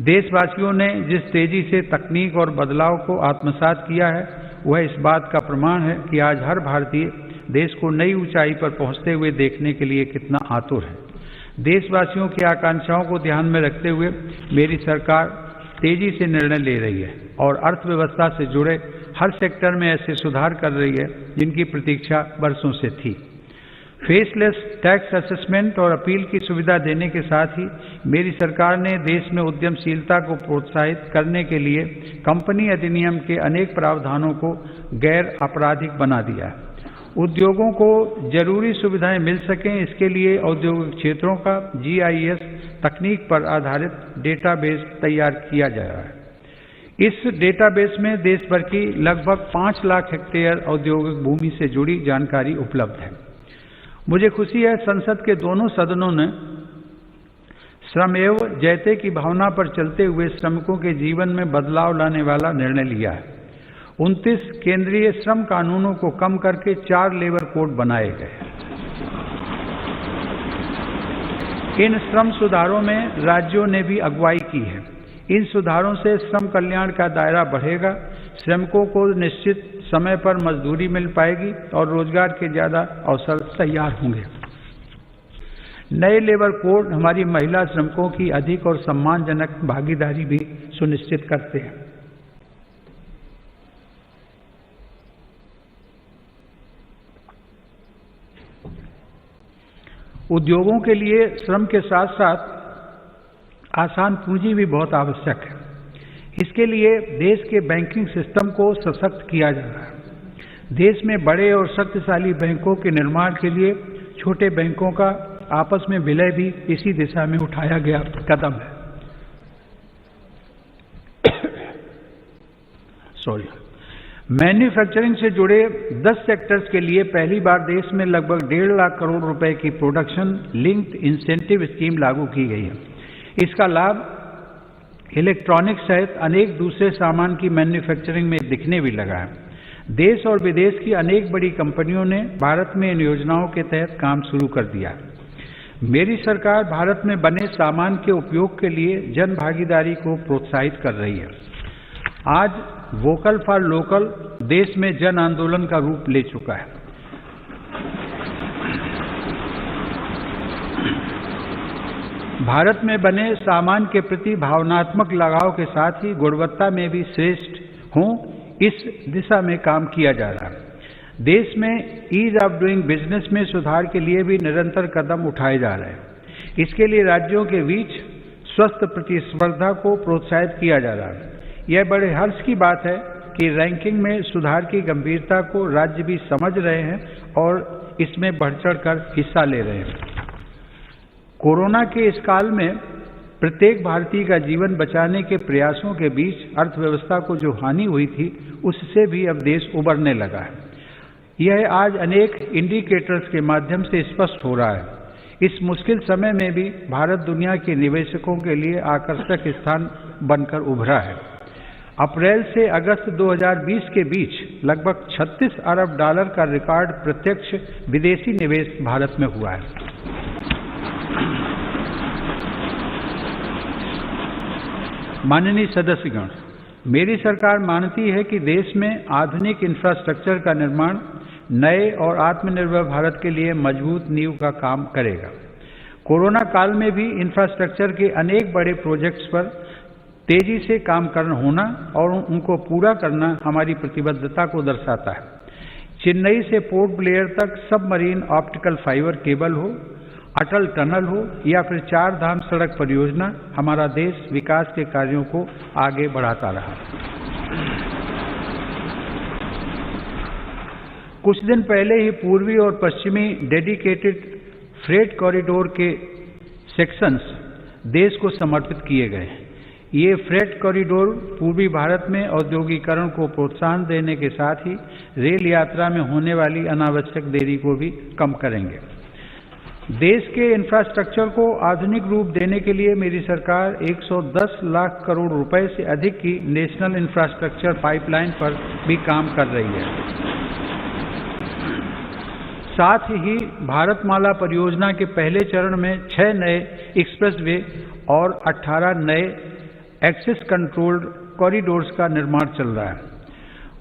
देशवासियों ने जिस तेजी से तकनीक और बदलाव को आत्मसात किया है वह इस बात का प्रमाण है कि आज हर भारतीय देश को नई ऊंचाई पर पहुंचते हुए देखने के लिए कितना आतुर है। देशवासियों की आकांक्षाओं को ध्यान में रखते हुए मेरी सरकार तेजी से निर्णय ले रही है और अर्थव्यवस्था से जुड़े हर सेक्टर में ऐसे सुधार कर रही है जिनकी प्रतीक्षा वर्षों से थी। फेसलेस टैक्स असेसमेंट और अपील की सुविधा देने के साथ ही मेरी सरकार ने देश में उद्यमशीलता को प्रोत्साहित करने के लिए कंपनी अधिनियम के अनेक प्रावधानों को गैर आपराधिक बना दिया है। उद्योगों को जरूरी सुविधाएं मिल सकें, इसके लिए औद्योगिक क्षेत्रों का GIS तकनीक पर आधारित डेटाबेस तैयार किया जा रहा है। इस डेटाबेस में देश भर की लगभग 5 लाख हेक्टेयर औद्योगिक भूमि से जुड़ी जानकारी उपलब्ध है। मुझे खुशी है संसद के दोनों सदनों ने श्रमेव जयते की भावना पर चलते हुए श्रमिकों के जीवन में बदलाव लाने वाला निर्णय लिया है। 29 केंद्रीय श्रम कानूनों को कम करके 4 लेबर कोड बनाए गए। इन श्रम सुधारों में राज्यों ने भी अगुवाई की है। इन सुधारों से श्रम कल्याण का दायरा बढ़ेगा, श्रमिकों को निश्चित समय पर मजदूरी मिल पाएगी और रोजगार के ज्यादा अवसर तैयार होंगे। नए लेबर कोड हमारी महिला श्रमिकों की अधिक और सम्मानजनक भागीदारी भी सुनिश्चित करते हैं। उद्योगों के लिए श्रम के साथ साथ आसान पूंजी भी बहुत आवश्यक है। इसके लिए देश के बैंकिंग सिस्टम को सशक्त किया जा रहा है। देश में बड़े और शक्तिशाली बैंकों के निर्माण के लिए छोटे बैंकों का आपस में विलय भी इसी दिशा में उठाया गया कदम है। मैन्युफैक्चरिंग से जुड़े 10 सेक्टर्स के लिए पहली बार देश में लगभग 1.5 लाख करोड़ रुपए की प्रोडक्शन लिंक्ड इंसेंटिव स्कीम लागू की गई है। इसका लाभ इलेक्ट्रॉनिक्स सहित अनेक दूसरे सामान की मैन्युफैक्चरिंग में दिखने भी लगा है। देश और विदेश की अनेक बड़ी कंपनियों ने भारत में इन योजनाओं के तहत काम शुरू कर दिया। मेरी सरकार भारत में बने सामान के उपयोग के लिए जन भागीदारी को प्रोत्साहित कर रही है। आज वोकल फॉर लोकल देश में जन आंदोलन का रूप ले चुका है। भारत में बने सामान के प्रति भावनात्मक लगाव के साथ ही गुणवत्ता में भी श्रेष्ठ हों, इस दिशा में काम किया जा रहा है। देश में ईज ऑफ डूइंग बिजनेस में सुधार के लिए भी निरंतर कदम उठाए जा रहे हैं। इसके लिए राज्यों के बीच स्वस्थ प्रतिस्पर्धा को प्रोत्साहित किया जा रहा है। यह बड़े हर्ष की बात है कि रैंकिंग में सुधार की गंभीरता को राज्य भी समझ रहे हैं और इसमें बढ़ चढ़कर हिस्सा ले रहे हैं। कोरोना के इस काल में प्रत्येक भारतीय का जीवन बचाने के प्रयासों के बीच अर्थव्यवस्था को जो हानि हुई थी उससे भी अब देश उबरने लगा है। यह आज अनेक इंडिकेटर्स के माध्यम से स्पष्ट हो रहा है। इस मुश्किल समय में भी भारत दुनिया के निवेशकों के लिए आकर्षक स्थान बनकर उभरा है। अप्रैल से अगस्त 2020 के बीच लगभग $36 अरब का रिकॉर्ड प्रत्यक्ष विदेशी निवेश भारत में हुआ है। माननीय सदस्यगण, मेरी सरकार मानती है कि देश में आधुनिक इंफ्रास्ट्रक्चर का निर्माण नए और आत्मनिर्भर भारत के लिए मजबूत नींव का काम करेगा। कोरोना काल में भी इंफ्रास्ट्रक्चर के अनेक बड़े प्रोजेक्ट्स पर तेजी से काम करना होना और उनको पूरा करना हमारी प्रतिबद्धता को दर्शाता है। चेन्नई से पोर्ट ब्लेयर तक सबमरीन ऑप्टिकल फाइबर केबल हो, अटल टनल हो या फिर 4 धाम सड़क परियोजना, हमारा देश विकास के कार्यों को आगे बढ़ाता रहा। कुछ दिन पहले ही पूर्वी और पश्चिमी डेडिकेटेड फ्रेट कॉरिडोर के सेक्शंस देश को समर्पित किए गए। ये फ्रेट कॉरिडोर पूर्वी भारत में औद्योगिकरण को प्रोत्साहन देने के साथ ही रेल यात्रा में होने वाली अनावश्यक देरी को भी कम करेंगे। देश के इंफ्रास्ट्रक्चर को आधुनिक रूप देने के लिए मेरी सरकार 110 लाख करोड़ रुपए से अधिक की नेशनल इंफ्रास्ट्रक्चर पाइपलाइन पर भी काम कर रही है। साथ ही भारतमाला परियोजना के पहले चरण में 6 नए एक्सप्रेसवे और 18 नए एक्सेस कंट्रोल्ड कॉरिडोर्स का निर्माण चल रहा है।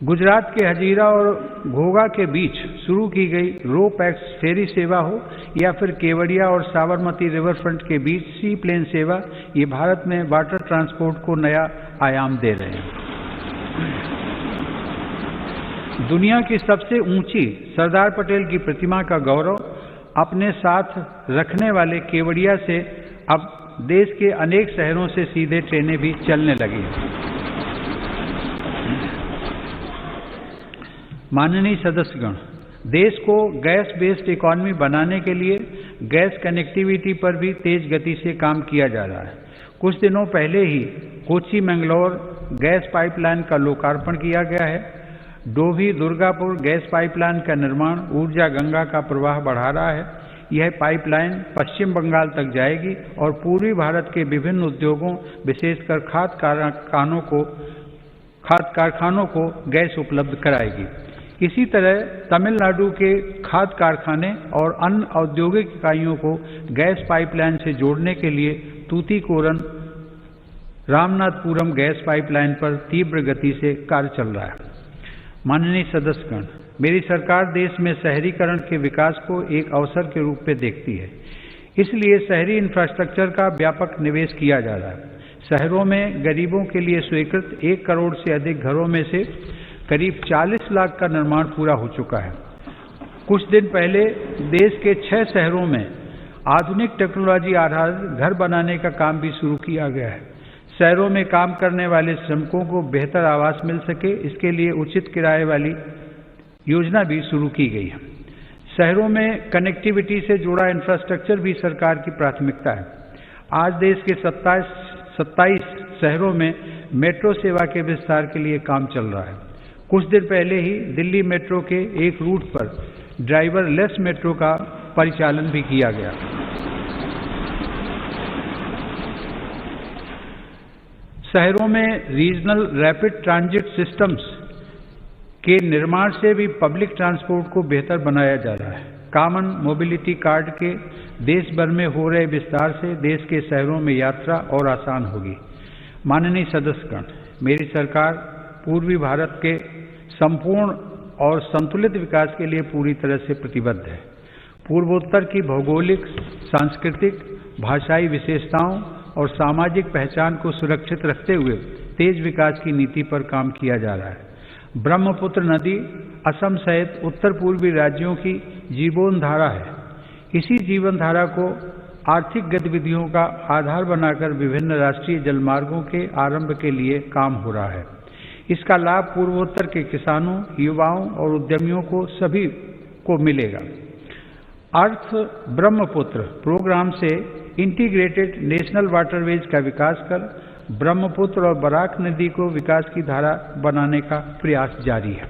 गुजरात के हजीरा और घोघा के बीच शुरू की गई रो पैक्स फेरी सेवा हो या फिर केवड़िया और साबरमती रिवर फ्रंट के बीच सी प्लेन सेवा, ये भारत में वाटर ट्रांसपोर्ट को नया आयाम दे रहे हैं। दुनिया की सबसे ऊंची सरदार पटेल की प्रतिमा का गौरव अपने साथ रखने वाले केवड़िया से अब देश के अनेक शहरों से सीधे ट्रेनें भी चलने लगी हैं। माननीय सदस्यगण, देश को गैस बेस्ड इकोनॉमी बनाने के लिए गैस कनेक्टिविटी पर भी तेज गति से काम किया जा रहा है। कुछ दिनों पहले ही कोच्चि मैंगलोर गैस पाइपलाइन का लोकार्पण किया गया है। डोभी दुर्गापुर गैस पाइपलाइन का निर्माण ऊर्जा गंगा का प्रवाह बढ़ा रहा है। यह पाइपलाइन पश्चिम बंगाल तक जाएगी और पूर्वी भारत के विभिन्न उद्योगों, विशेषकर खाद कारखानों को गैस उपलब्ध कराएगी। इसी तरह तमिलनाडु के खाद कारखाने और अन्य औद्योगिक इकाइयों को गैस पाइपलाइन से जोड़ने के लिए तूतीकोरन रामनाथपुरम गैस पाइपलाइन पर तीव्र गति से कार्य चल रहा है। माननीय सदस्यगण, मेरी सरकार देश में शहरीकरण के विकास को एक अवसर के रूप में देखती है। इसलिए शहरी इंफ्रास्ट्रक्चर का व्यापक निवेश किया जा रहा है। शहरों में गरीबों के लिए स्वीकृत 1 करोड़ से अधिक घरों में से करीब 40 लाख का निर्माण पूरा हो चुका है। कुछ दिन पहले देश के 6 शहरों में आधुनिक टेक्नोलॉजी आधारित घर बनाने का काम भी शुरू किया गया है। शहरों में काम करने वाले श्रमिकों को बेहतर आवास मिल सके, इसके लिए उचित किराए वाली योजना भी शुरू की गई है। शहरों में कनेक्टिविटी से जुड़ा इंफ्रास्ट्रक्चर भी सरकार की प्राथमिकता है। आज देश के 27 शहरों में मेट्रो सेवा के विस्तार के लिए काम चल रहा है। कुछ दिन पहले ही दिल्ली मेट्रो के एक रूट पर ड्राइवर लेस मेट्रो का परिचालन भी किया गया। शहरों में रीजनल रैपिड ट्रांजिट सिस्टम्स के निर्माण से भी पब्लिक ट्रांसपोर्ट को बेहतर बनाया जा रहा है। कॉमन मोबिलिटी कार्ड के देश भर में हो रहे विस्तार से देश के शहरों में यात्रा और आसान होगी। माननीय सदस्यगण, मेरी सरकार पूर्वी भारत के संपूर्ण और संतुलित विकास के लिए पूरी तरह से प्रतिबद्ध है। पूर्वोत्तर की भौगोलिक, सांस्कृतिक, भाषाई विशेषताओं और सामाजिक पहचान को सुरक्षित रखते हुए तेज विकास की नीति पर काम किया जा रहा है। ब्रह्मपुत्र नदी असम सहित उत्तर पूर्वी राज्यों की जीवन धारा है। इसी जीवन धारा को आर्थिक गतिविधियों का आधार बनाकर विभिन्न राष्ट्रीय जलमार्गों के आरंभ के लिए काम हो रहा है। इसका लाभ पूर्वोत्तर के किसानों, युवाओं और उद्यमियों को सभी को मिलेगा। अर्थ ब्रह्मपुत्र प्रोग्राम से इंटीग्रेटेड नेशनल वाटरवेज का विकास कर ब्रह्मपुत्र और बराक नदी को विकास की धारा बनाने का प्रयास जारी है।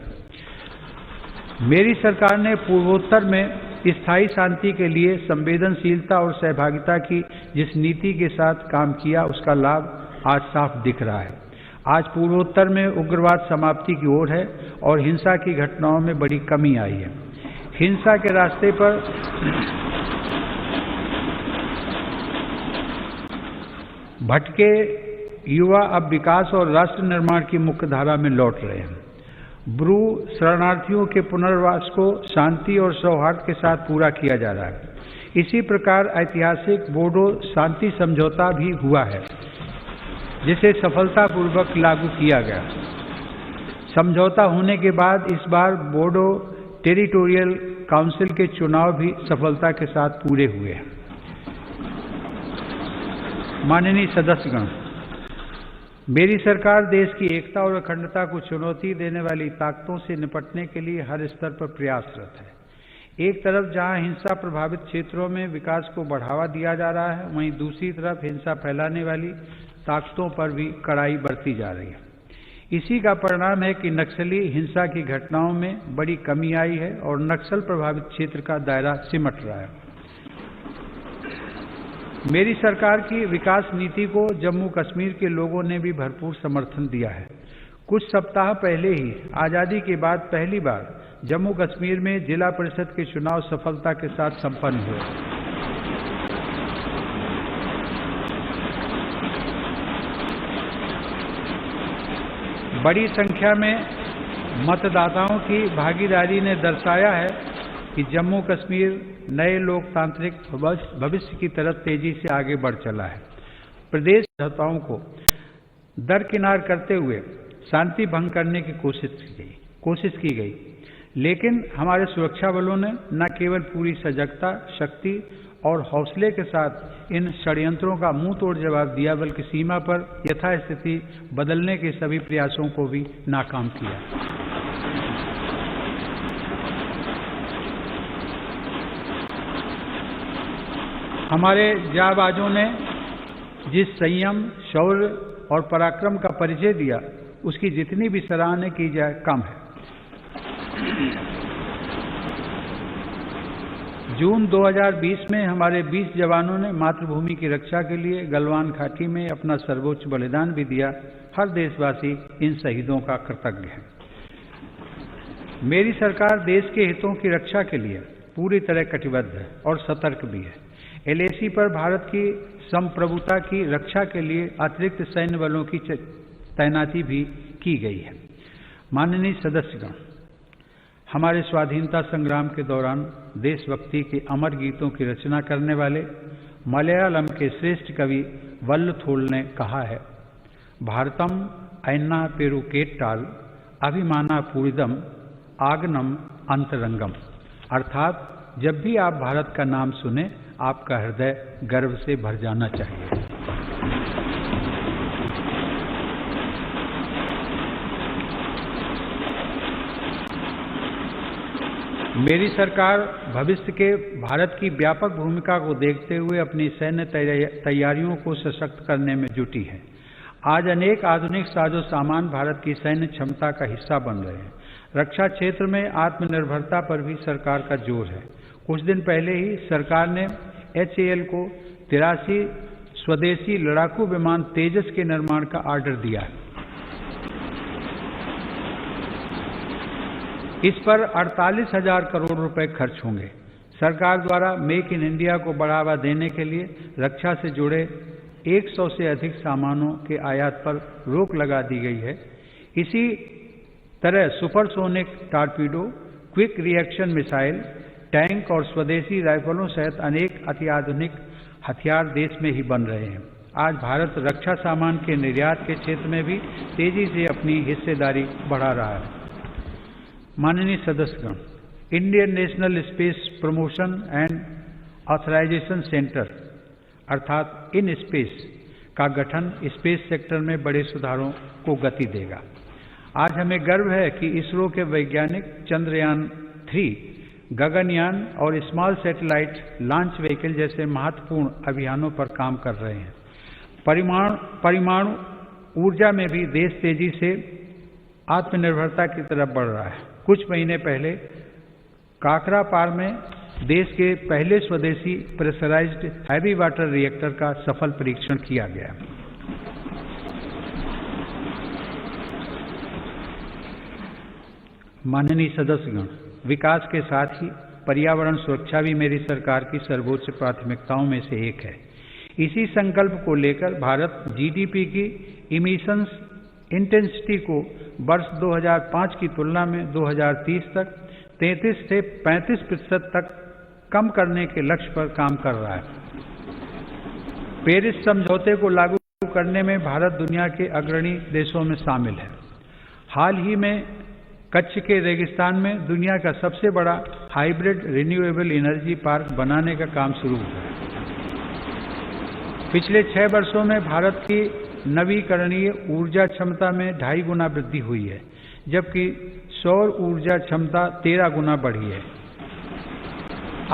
मेरी सरकार ने पूर्वोत्तर में स्थायी शांति के लिए संवेदनशीलता और सहभागिता की जिस नीति के साथ काम किया, उसका लाभ आज साफ दिख रहा है। आज पूर्वोत्तर में उग्रवाद समाप्ति की ओर है और हिंसा की घटनाओं में बड़ी कमी आई है। हिंसा के रास्ते पर भटके युवा अब विकास और राष्ट्र निर्माण की मुख्य धारा में लौट रहे हैं। ब्रू शरणार्थियों के पुनर्वास को शांति और सौहार्द के साथ पूरा किया जा रहा है। इसी प्रकार ऐतिहासिक बोडो शांति समझौता भी हुआ है, जिसे सफलतापूर्वक लागू किया गया। समझौता होने के बाद इस बार बोडो टेरिटोरियल काउंसिल के चुनाव भी सफलता के साथ पूरे हुए हैं। माननीय सदस्यगण, मेरी सरकार देश की एकता और अखंडता को चुनौती देने वाली ताकतों से निपटने के लिए हर स्तर पर प्रयासरत है। एक तरफ जहां हिंसा प्रभावित क्षेत्रों में विकास को बढ़ावा दिया जा रहा है, वहीं दूसरी तरफ हिंसा फैलाने वाली ताकतों पर भी कड़ाई बरती जा रही है। इसी का परिणाम है कि नक्सली हिंसा की घटनाओं में बड़ी कमी आई है और नक्सल प्रभावित क्षेत्र का दायरा सिमट रहा है। मेरी सरकार की विकास नीति को जम्मू कश्मीर के लोगों ने भी भरपूर समर्थन दिया है। कुछ सप्ताह पहले ही आजादी के बाद पहली बार जम्मू कश्मीर में जिला परिषद के चुनाव सफलता के साथ संपन्न हुए। बड़ी संख्या में मतदाताओं की भागीदारी ने दर्शाया है कि जम्मू कश्मीर नए लोकतांत्रिक भविष्य की तरफ तेजी से आगे बढ़ चला है। प्रदेश समझौताओं को दरकिनार करते हुए शांति भंग करने की कोशिश की गई, लेकिन हमारे सुरक्षा बलों ने न केवल पूरी सजगता, शक्ति और हौसले के साथ इन षड्यंत्रों का मुंह तोड़ जवाब दिया, बल्कि सीमा पर यथास्थिति बदलने के सभी प्रयासों को भी नाकाम किया। हमारे जांबाजों ने जिस संयम, शौर्य और पराक्रम का परिचय दिया, उसकी जितनी भी सराहना की जाए कम है। जून 2020 में हमारे 20 जवानों ने मातृभूमि की रक्षा के लिए गलवान घाटी में अपना सर्वोच्च बलिदान भी दिया। हर देशवासी इन शहीदों का कृतज्ञ है। मेरी सरकार देश के हितों की रक्षा के लिए पूरी तरह कटिबद्ध है और सतर्क भी है। LAC पर भारत की संप्रभुता की रक्षा के लिए अतिरिक्त सैन्य बलों की तैनाती भी की गई है। माननीय सदस्यगण, हमारे स्वाधीनता संग्राम के दौरान देशभक्ति के अमर गीतों की रचना करने वाले मलयालम के श्रेष्ठ कवि वल्लथोल ने कहा है, भारतम ऐन्ना पेरुकेट्टाल अभिमाना पूरिदम आगनम अंतरंगम। अर्थात जब भी आप भारत का नाम सुने, आपका हृदय गर्व से भर जाना चाहिए। मेरी सरकार भविष्य के भारत की व्यापक भूमिका को देखते हुए अपनी सैन्य तैयारियों को सशक्त करने में जुटी है। आज अनेक आधुनिक साजो सामान भारत की सैन्य क्षमता का हिस्सा बन रहे हैं। रक्षा क्षेत्र में आत्मनिर्भरता पर भी सरकार का जोर है। कुछ दिन पहले ही सरकार ने HAL को 83 स्वदेशी लड़ाकू विमान तेजस के निर्माण का ऑर्डर दिया है। इस पर 48,000 करोड़ रुपए खर्च होंगे। सरकार द्वारा मेक इन इंडिया को बढ़ावा देने के लिए रक्षा से जुड़े 100 से अधिक सामानों के आयात पर रोक लगा दी गई है। इसी तरह supersonic torpedo, quick reaction missile, tank और स्वदेशी राइफलों सहित अनेक अत्याधुनिक हथियार देश में ही बन रहे हैं। आज भारत रक्षा सामान के निर्यात के क्षेत्र में भी तेजी से अपनी हिस्सेदारी बढ़ा रहा है। माननीय सदस्यगण, Indian National Space Promotion and Authorisation Centre अर्थात इन स्पेस का गठन स्पेस सेक्टर में बड़े सुधारों को गति देगा। आज हमें गर्व है कि इसरो के वैज्ञानिक चंद्रयान 3, गगनयान और स्मॉल सैटेलाइट लॉन्च व्हीकल जैसे महत्वपूर्ण अभियानों पर काम कर रहे हैं। परमाणु ऊर्जा में भी देश तेजी से आत्मनिर्भरता की तरफ बढ़ रहा है। कुछ महीने पहले काकरापार में देश के पहले स्वदेशी प्रेशराइज्ड हैवी वाटर रिएक्टर का सफल परीक्षण किया गया। माननीय सदस्यगण, विकास के साथ ही पर्यावरण सुरक्षा भी मेरी सरकार की सर्वोच्च प्राथमिकताओं में से एक है। इसी संकल्प को लेकर भारत GDP की इमिशंस इंटेंसिटी को वर्ष 2005 की तुलना में 2030 तक 33 से 35% तक कम करने के लक्ष्य पर काम कर रहा है। पेरिस समझौते को लागू करने में भारत दुनिया के अग्रणी देशों में शामिल है। हाल ही में कच्छ के रेगिस्तान में दुनिया का सबसे बड़ा हाइब्रिड रिन्यूएबल एनर्जी पार्क बनाने का काम शुरू हुआ है। पिछले 6 वर्षों में भारत की नवीकरणीय ऊर्जा क्षमता में 2.5 गुना वृद्धि हुई है, जबकि सौर ऊर्जा क्षमता 13 गुना बढ़ी है।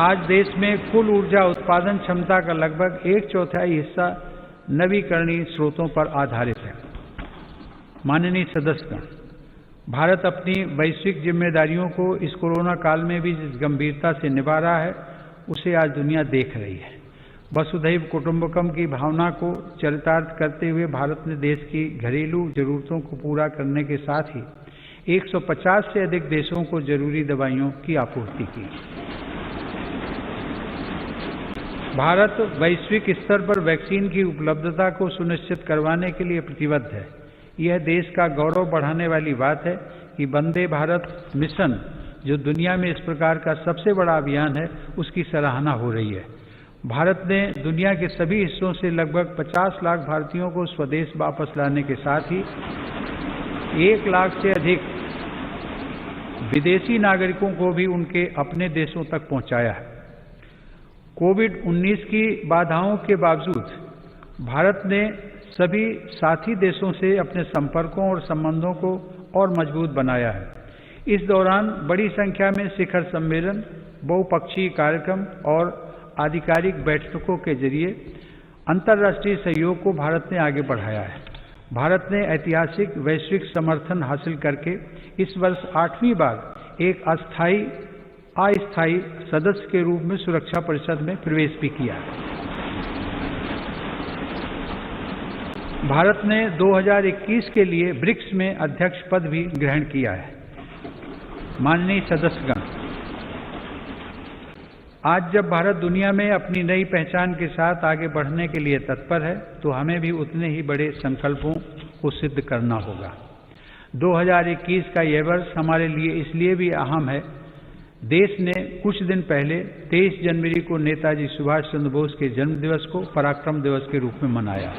आज देश में कुल ऊर्जा उत्पादन क्षमता का लगभग 1/4 हिस्सा नवीकरणीय स्रोतों पर आधारित है। माननीय सदस्यगण, भारत अपनी वैश्विक जिम्मेदारियों को इस कोरोना काल में भी जिस गंभीरता से निभा रहा है, उसे आज दुनिया देख रही है। वसुधैव कुटुंबकम की भावना को चरितार्थ करते हुए भारत ने देश की घरेलू जरूरतों को पूरा करने के साथ ही 150 से अधिक देशों को जरूरी दवाइयों की आपूर्ति की। भारत वैश्विक स्तर पर वैक्सीन की उपलब्धता को सुनिश्चित करवाने के लिए प्रतिबद्ध है। यह देश का गौरव बढ़ाने वाली बात है कि वंदे भारत मिशन, जो दुनिया में इस प्रकार का सबसे बड़ा अभियान है, उसकी सराहना हो रही है। भारत ने दुनिया के सभी हिस्सों से लगभग 50 लाख भारतीयों को स्वदेश वापस लाने के साथ ही 1 लाख से अधिक विदेशी नागरिकों को भी उनके अपने देशों तक पहुंचाया है। कोविड-19 की बाधाओं के बावजूद भारत ने सभी साथी देशों से अपने संपर्कों और संबंधों को और मजबूत बनाया है। इस दौरान बड़ी संख्या में शिखर सम्मेलन, बहुपक्षीय कार्यक्रम और आधिकारिक बैठकों के जरिए अंतर्राष्ट्रीय सहयोग को भारत ने आगे बढ़ाया है। भारत ने ऐतिहासिक वैश्विक समर्थन हासिल करके इस वर्ष 8वीं बार एक अस्थायी सदस्य के रूप में सुरक्षा परिषद में प्रवेश भी किया है। भारत ने 2021 के लिए ब्रिक्स में अध्यक्ष पद भी ग्रहण किया है। माननीय सदस्यगण, आज जब भारत दुनिया में अपनी नई पहचान के साथ आगे बढ़ने के लिए तत्पर है, तो हमें भी उतने ही बड़े संकल्पों को सिद्ध करना होगा। 2021 का यह वर्ष हमारे लिए इसलिए भी अहम है, देश ने कुछ दिन पहले 23 जनवरी को नेताजी सुभाष चंद्र बोस के जन्म दिवस को पराक्रम दिवस के रूप में मनाया।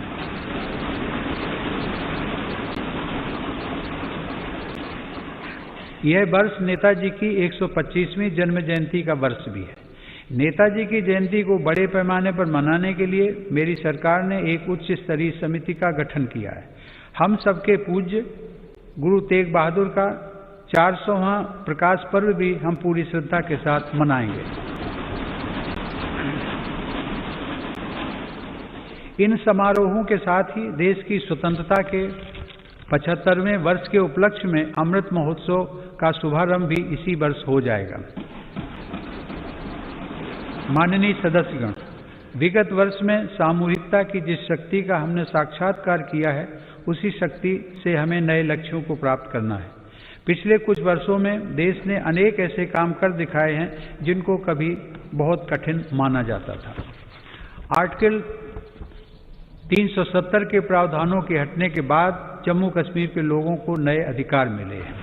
यह वर्ष नेताजी की 125वीं जन्म जयंती का वर्ष भी है। नेताजी की जयंती को बड़े पैमाने पर मनाने के लिए मेरी सरकार ने एक उच्च स्तरीय समिति का गठन किया है। हम सबके पूज्य गुरु तेग बहादुर का 400वां प्रकाश पर्व भी हम पूरी श्रद्धा के साथ मनाएंगे। इन समारोहों के साथ ही देश की स्वतंत्रता के 75वें वर्ष के उपलक्ष्य में अमृत महोत्सव का शुभारंभ भी इसी वर्ष हो जाएगा। माननीय सदस्यगण, विगत वर्ष में सामूहिकता की जिस शक्ति का हमने साक्षात्कार किया है, उसी शक्ति से हमें नए लक्ष्यों को प्राप्त करना है। पिछले कुछ वर्षों में देश ने अनेक ऐसे काम कर दिखाए हैं जिनको कभी बहुत कठिन माना जाता था। आर्टिकल 370 के प्रावधानों के हटने के बाद जम्मू कश्मीर के लोगों को नए अधिकार मिले हैं।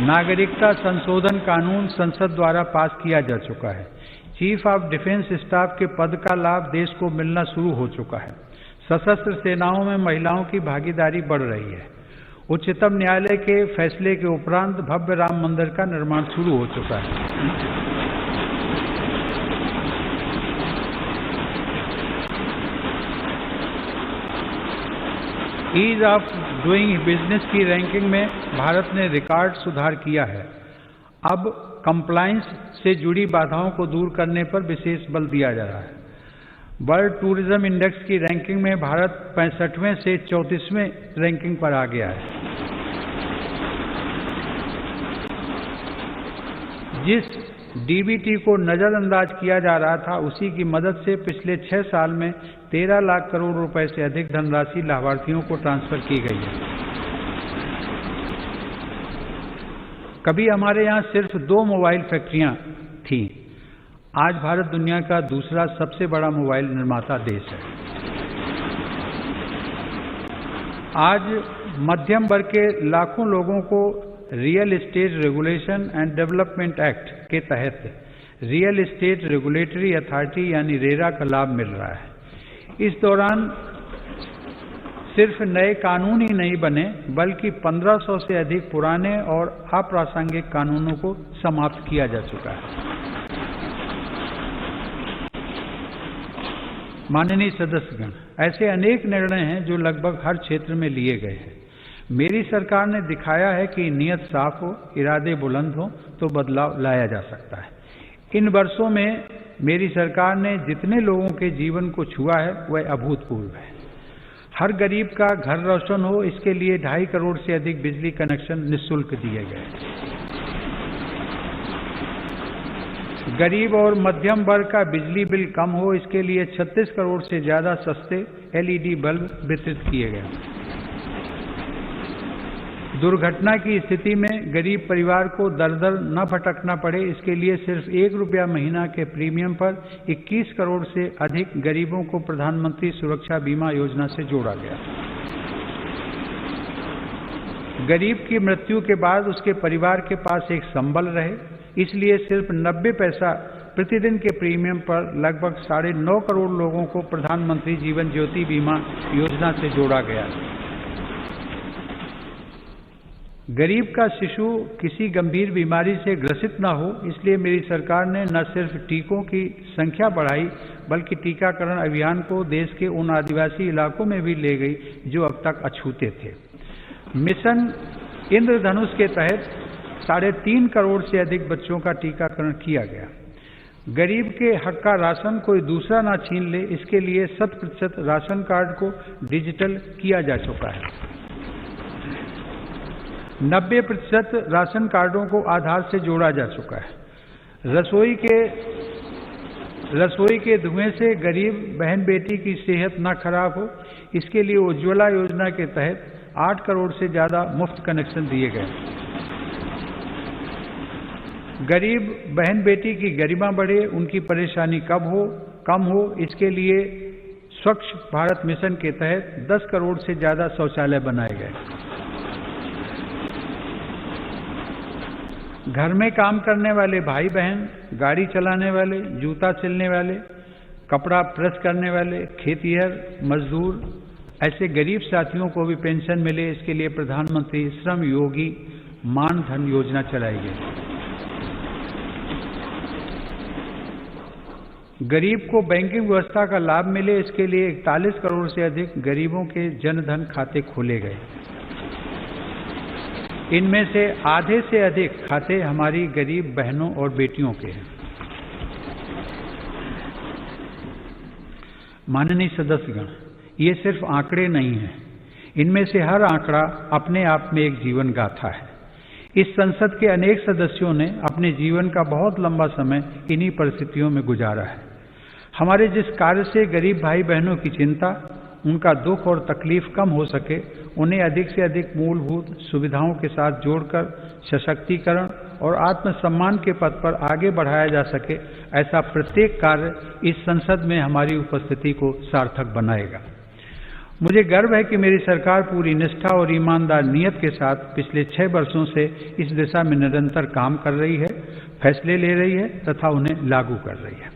नागरिकता संशोधन कानून संसद द्वारा पास किया जा चुका है। चीफ ऑफ डिफेंस स्टाफ के पद का लाभ देश को मिलना शुरू हो चुका है। सशस्त्र सेनाओं में महिलाओं की भागीदारी बढ़ रही है। उच्चतम न्यायालय के फैसले के उपरांत भव्य राम मंदिर का निर्माण शुरू हो चुका है। ईज ऑफ डूइंग बिजनेस की रैंकिंग में भारत ने रिकॉर्ड सुधार किया है। अब कंप्लायंस से जुड़ी बाधाओं को दूर करने पर विशेष बल दिया जा रहा है। वर्ल्ड टूरिज्म इंडेक्स की रैंकिंग में भारत 65वें से 34वें रैंकिंग पर आ गया है। जिस डीबीटी को नजरअंदाज किया जा रहा था, उसी की मदद से पिछले 6 साल में 13 लाख करोड़ रुपए से अधिक धनराशि लाभार्थियों को ट्रांसफर की गई है। कभी हमारे यहाँ सिर्फ 2 मोबाइल फैक्ट्रियां थीं। आज भारत दुनिया का दूसरा सबसे बड़ा मोबाइल निर्माता देश है। आज मध्यम वर्ग के लाखों लोगों को real estate regulation and development act के तहत रियल एस्टेट रेगुलेटरी अथॉरिटी यानी रेरा का लाभ मिल रहा है। इस दौरान सिर्फ नए कानून ही नहीं बने बल्कि 1500 से अधिक पुराने और अप्रासंगिक कानूनों को समाप्त किया जा चुका है। माननीय सदस्यगण, ऐसे अनेक निर्णय हैं जो लगभग हर क्षेत्र में लिए गए हैं। मेरी सरकार ने दिखाया है कि नीयत साफ हो, इरादे बुलंद हो तो बदलाव लाया जा सकता है। इन वर्षों में मेरी सरकार ने जितने लोगों के जीवन को छुआ है वह अभूतपूर्व है। हर गरीब का घर रोशन हो, इसके लिए 2.5 करोड़ से अधिक बिजली कनेक्शन निःशुल्क दिए गए। गरीब और मध्यम वर्ग का बिजली बिल कम हो, इसके लिए 36 करोड़ से ज्यादा सस्ते LED बल्ब वितरित किए गए। दुर्घटना की स्थिति में गरीब परिवार को दर दर न भटकना पड़े, इसके लिए सिर्फ 1 रुपया महीना के प्रीमियम पर 21 करोड़ से अधिक गरीबों को प्रधानमंत्री सुरक्षा बीमा योजना से जोड़ा गया। गरीब की मृत्यु के बाद उसके परिवार के पास एक संबल रहे, इसलिए सिर्फ 90 पैसा प्रतिदिन के प्रीमियम पर लगभग 9.5 करोड़ लोगों को प्रधानमंत्री जीवन ज्योति बीमा योजना से जोड़ा गया। गरीब का शिशु किसी गंभीर बीमारी से ग्रसित न हो, इसलिए मेरी सरकार ने न सिर्फ टीकों की संख्या बढ़ाई बल्कि टीकाकरण अभियान को देश के उन आदिवासी इलाकों में भी ले गई जो अब तक अछूते थे। मिशन इंद्रधनुष के तहत 3.5 करोड़ से अधिक बच्चों का टीकाकरण किया गया। गरीब के हक का राशन कोई दूसरा ना छीन ले, इसके लिए 100% राशन कार्ड को डिजिटल किया जा चुका है। 90% राशन कार्डों को आधार से जोड़ा जा चुका है। रसोई के धुएं से गरीब बहन बेटी की सेहत न खराब हो, इसके लिए उज्ज्वला योजना के तहत 8 करोड़ से ज्यादा मुफ्त कनेक्शन दिए गए। गरीब बहन बेटी की गरिमा बढ़े, उनकी परेशानी कम हो, इसके लिए स्वच्छ भारत मिशन के तहत 10 करोड़ से ज्यादा शौचालय बनाए गए। घर में काम करने वाले भाई बहन, गाड़ी चलाने वाले, जूता सिलने वाले, कपड़ा प्रेस करने वाले, खेतिहर मजदूर, ऐसे गरीब साथियों को भी पेंशन मिले, इसके लिए प्रधानमंत्री श्रम योगी मान धन योजना चलाई गई। गरीब को बैंकिंग व्यवस्था का लाभ मिले, इसके लिए 41 करोड़ से अधिक गरीबों के जनधन खाते खोले गए। इनमें से आधे से अधिक खाते हमारी गरीब बहनों और बेटियों के हैं। माननीय सदस्यगण, ये सिर्फ आंकड़े नहीं हैं, इनमें से हर आंकड़ा अपने आप में एक जीवन गाथा है। इस संसद के अनेक सदस्यों ने अपने जीवन का बहुत लंबा समय इन्हीं परिस्थितियों में गुजारा है। हमारे जिस कार्य से गरीब भाई बहनों की चिंता, उनका दुख और तकलीफ कम हो सके, उन्हें अधिक से अधिक मूलभूत सुविधाओं के साथ जोड़कर सशक्तिकरण और आत्मसम्मान के पथ पर आगे बढ़ाया जा सके, ऐसा प्रत्येक कार्य इस संसद में हमारी उपस्थिति को सार्थक बनाएगा। मुझे गर्व है कि मेरी सरकार पूरी निष्ठा और ईमानदार नियत के साथ पिछले 6 वर्षों से इस दिशा में निरंतर काम कर रही है, फैसले ले रही है तथा उन्हें लागू कर रही है।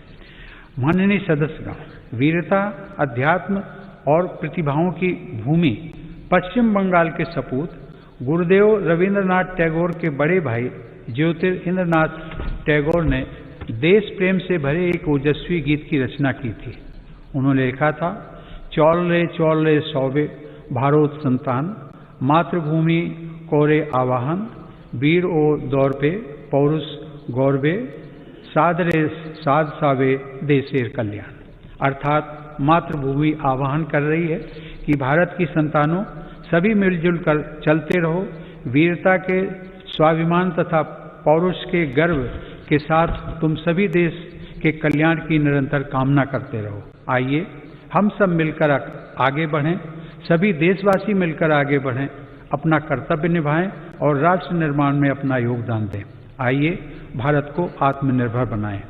माननीय सदस्यगण, वीरता, अध्यात्म और प्रतिभाओं की भूमि पश्चिम बंगाल के सपूत गुरुदेव रविंद्रनाथ टैगोर के बड़े भाई ज्योतिरिंद्रनाथ टैगोर ने देश प्रेम से भरे एक ओजस्वी गीत की रचना की थी। उन्होंने लिखा था, चौल रे सौबे भारोत संतान, मातृभूमि कोरे आवाहन, वीर ओ दौर पे पौरुष गौरवे, साधरे साध सावे देशेर कल्याण। अर्थात मातृभूमि आह्वान कर रही है कि भारत की संतानों, सभी मिलजुल कर चलते रहो, वीरता के स्वाभिमान तथा पौरुष के गर्व के साथ तुम सभी देश के कल्याण की निरंतर कामना करते रहो। आइए हम सब मिलकर आगे बढ़ें, सभी देशवासी मिलकर आगे बढ़ें, अपना कर्तव्य निभाएं और राष्ट्र निर्माण में अपना योगदान दें। आइए भारत को आत्मनिर्भर बनाएं।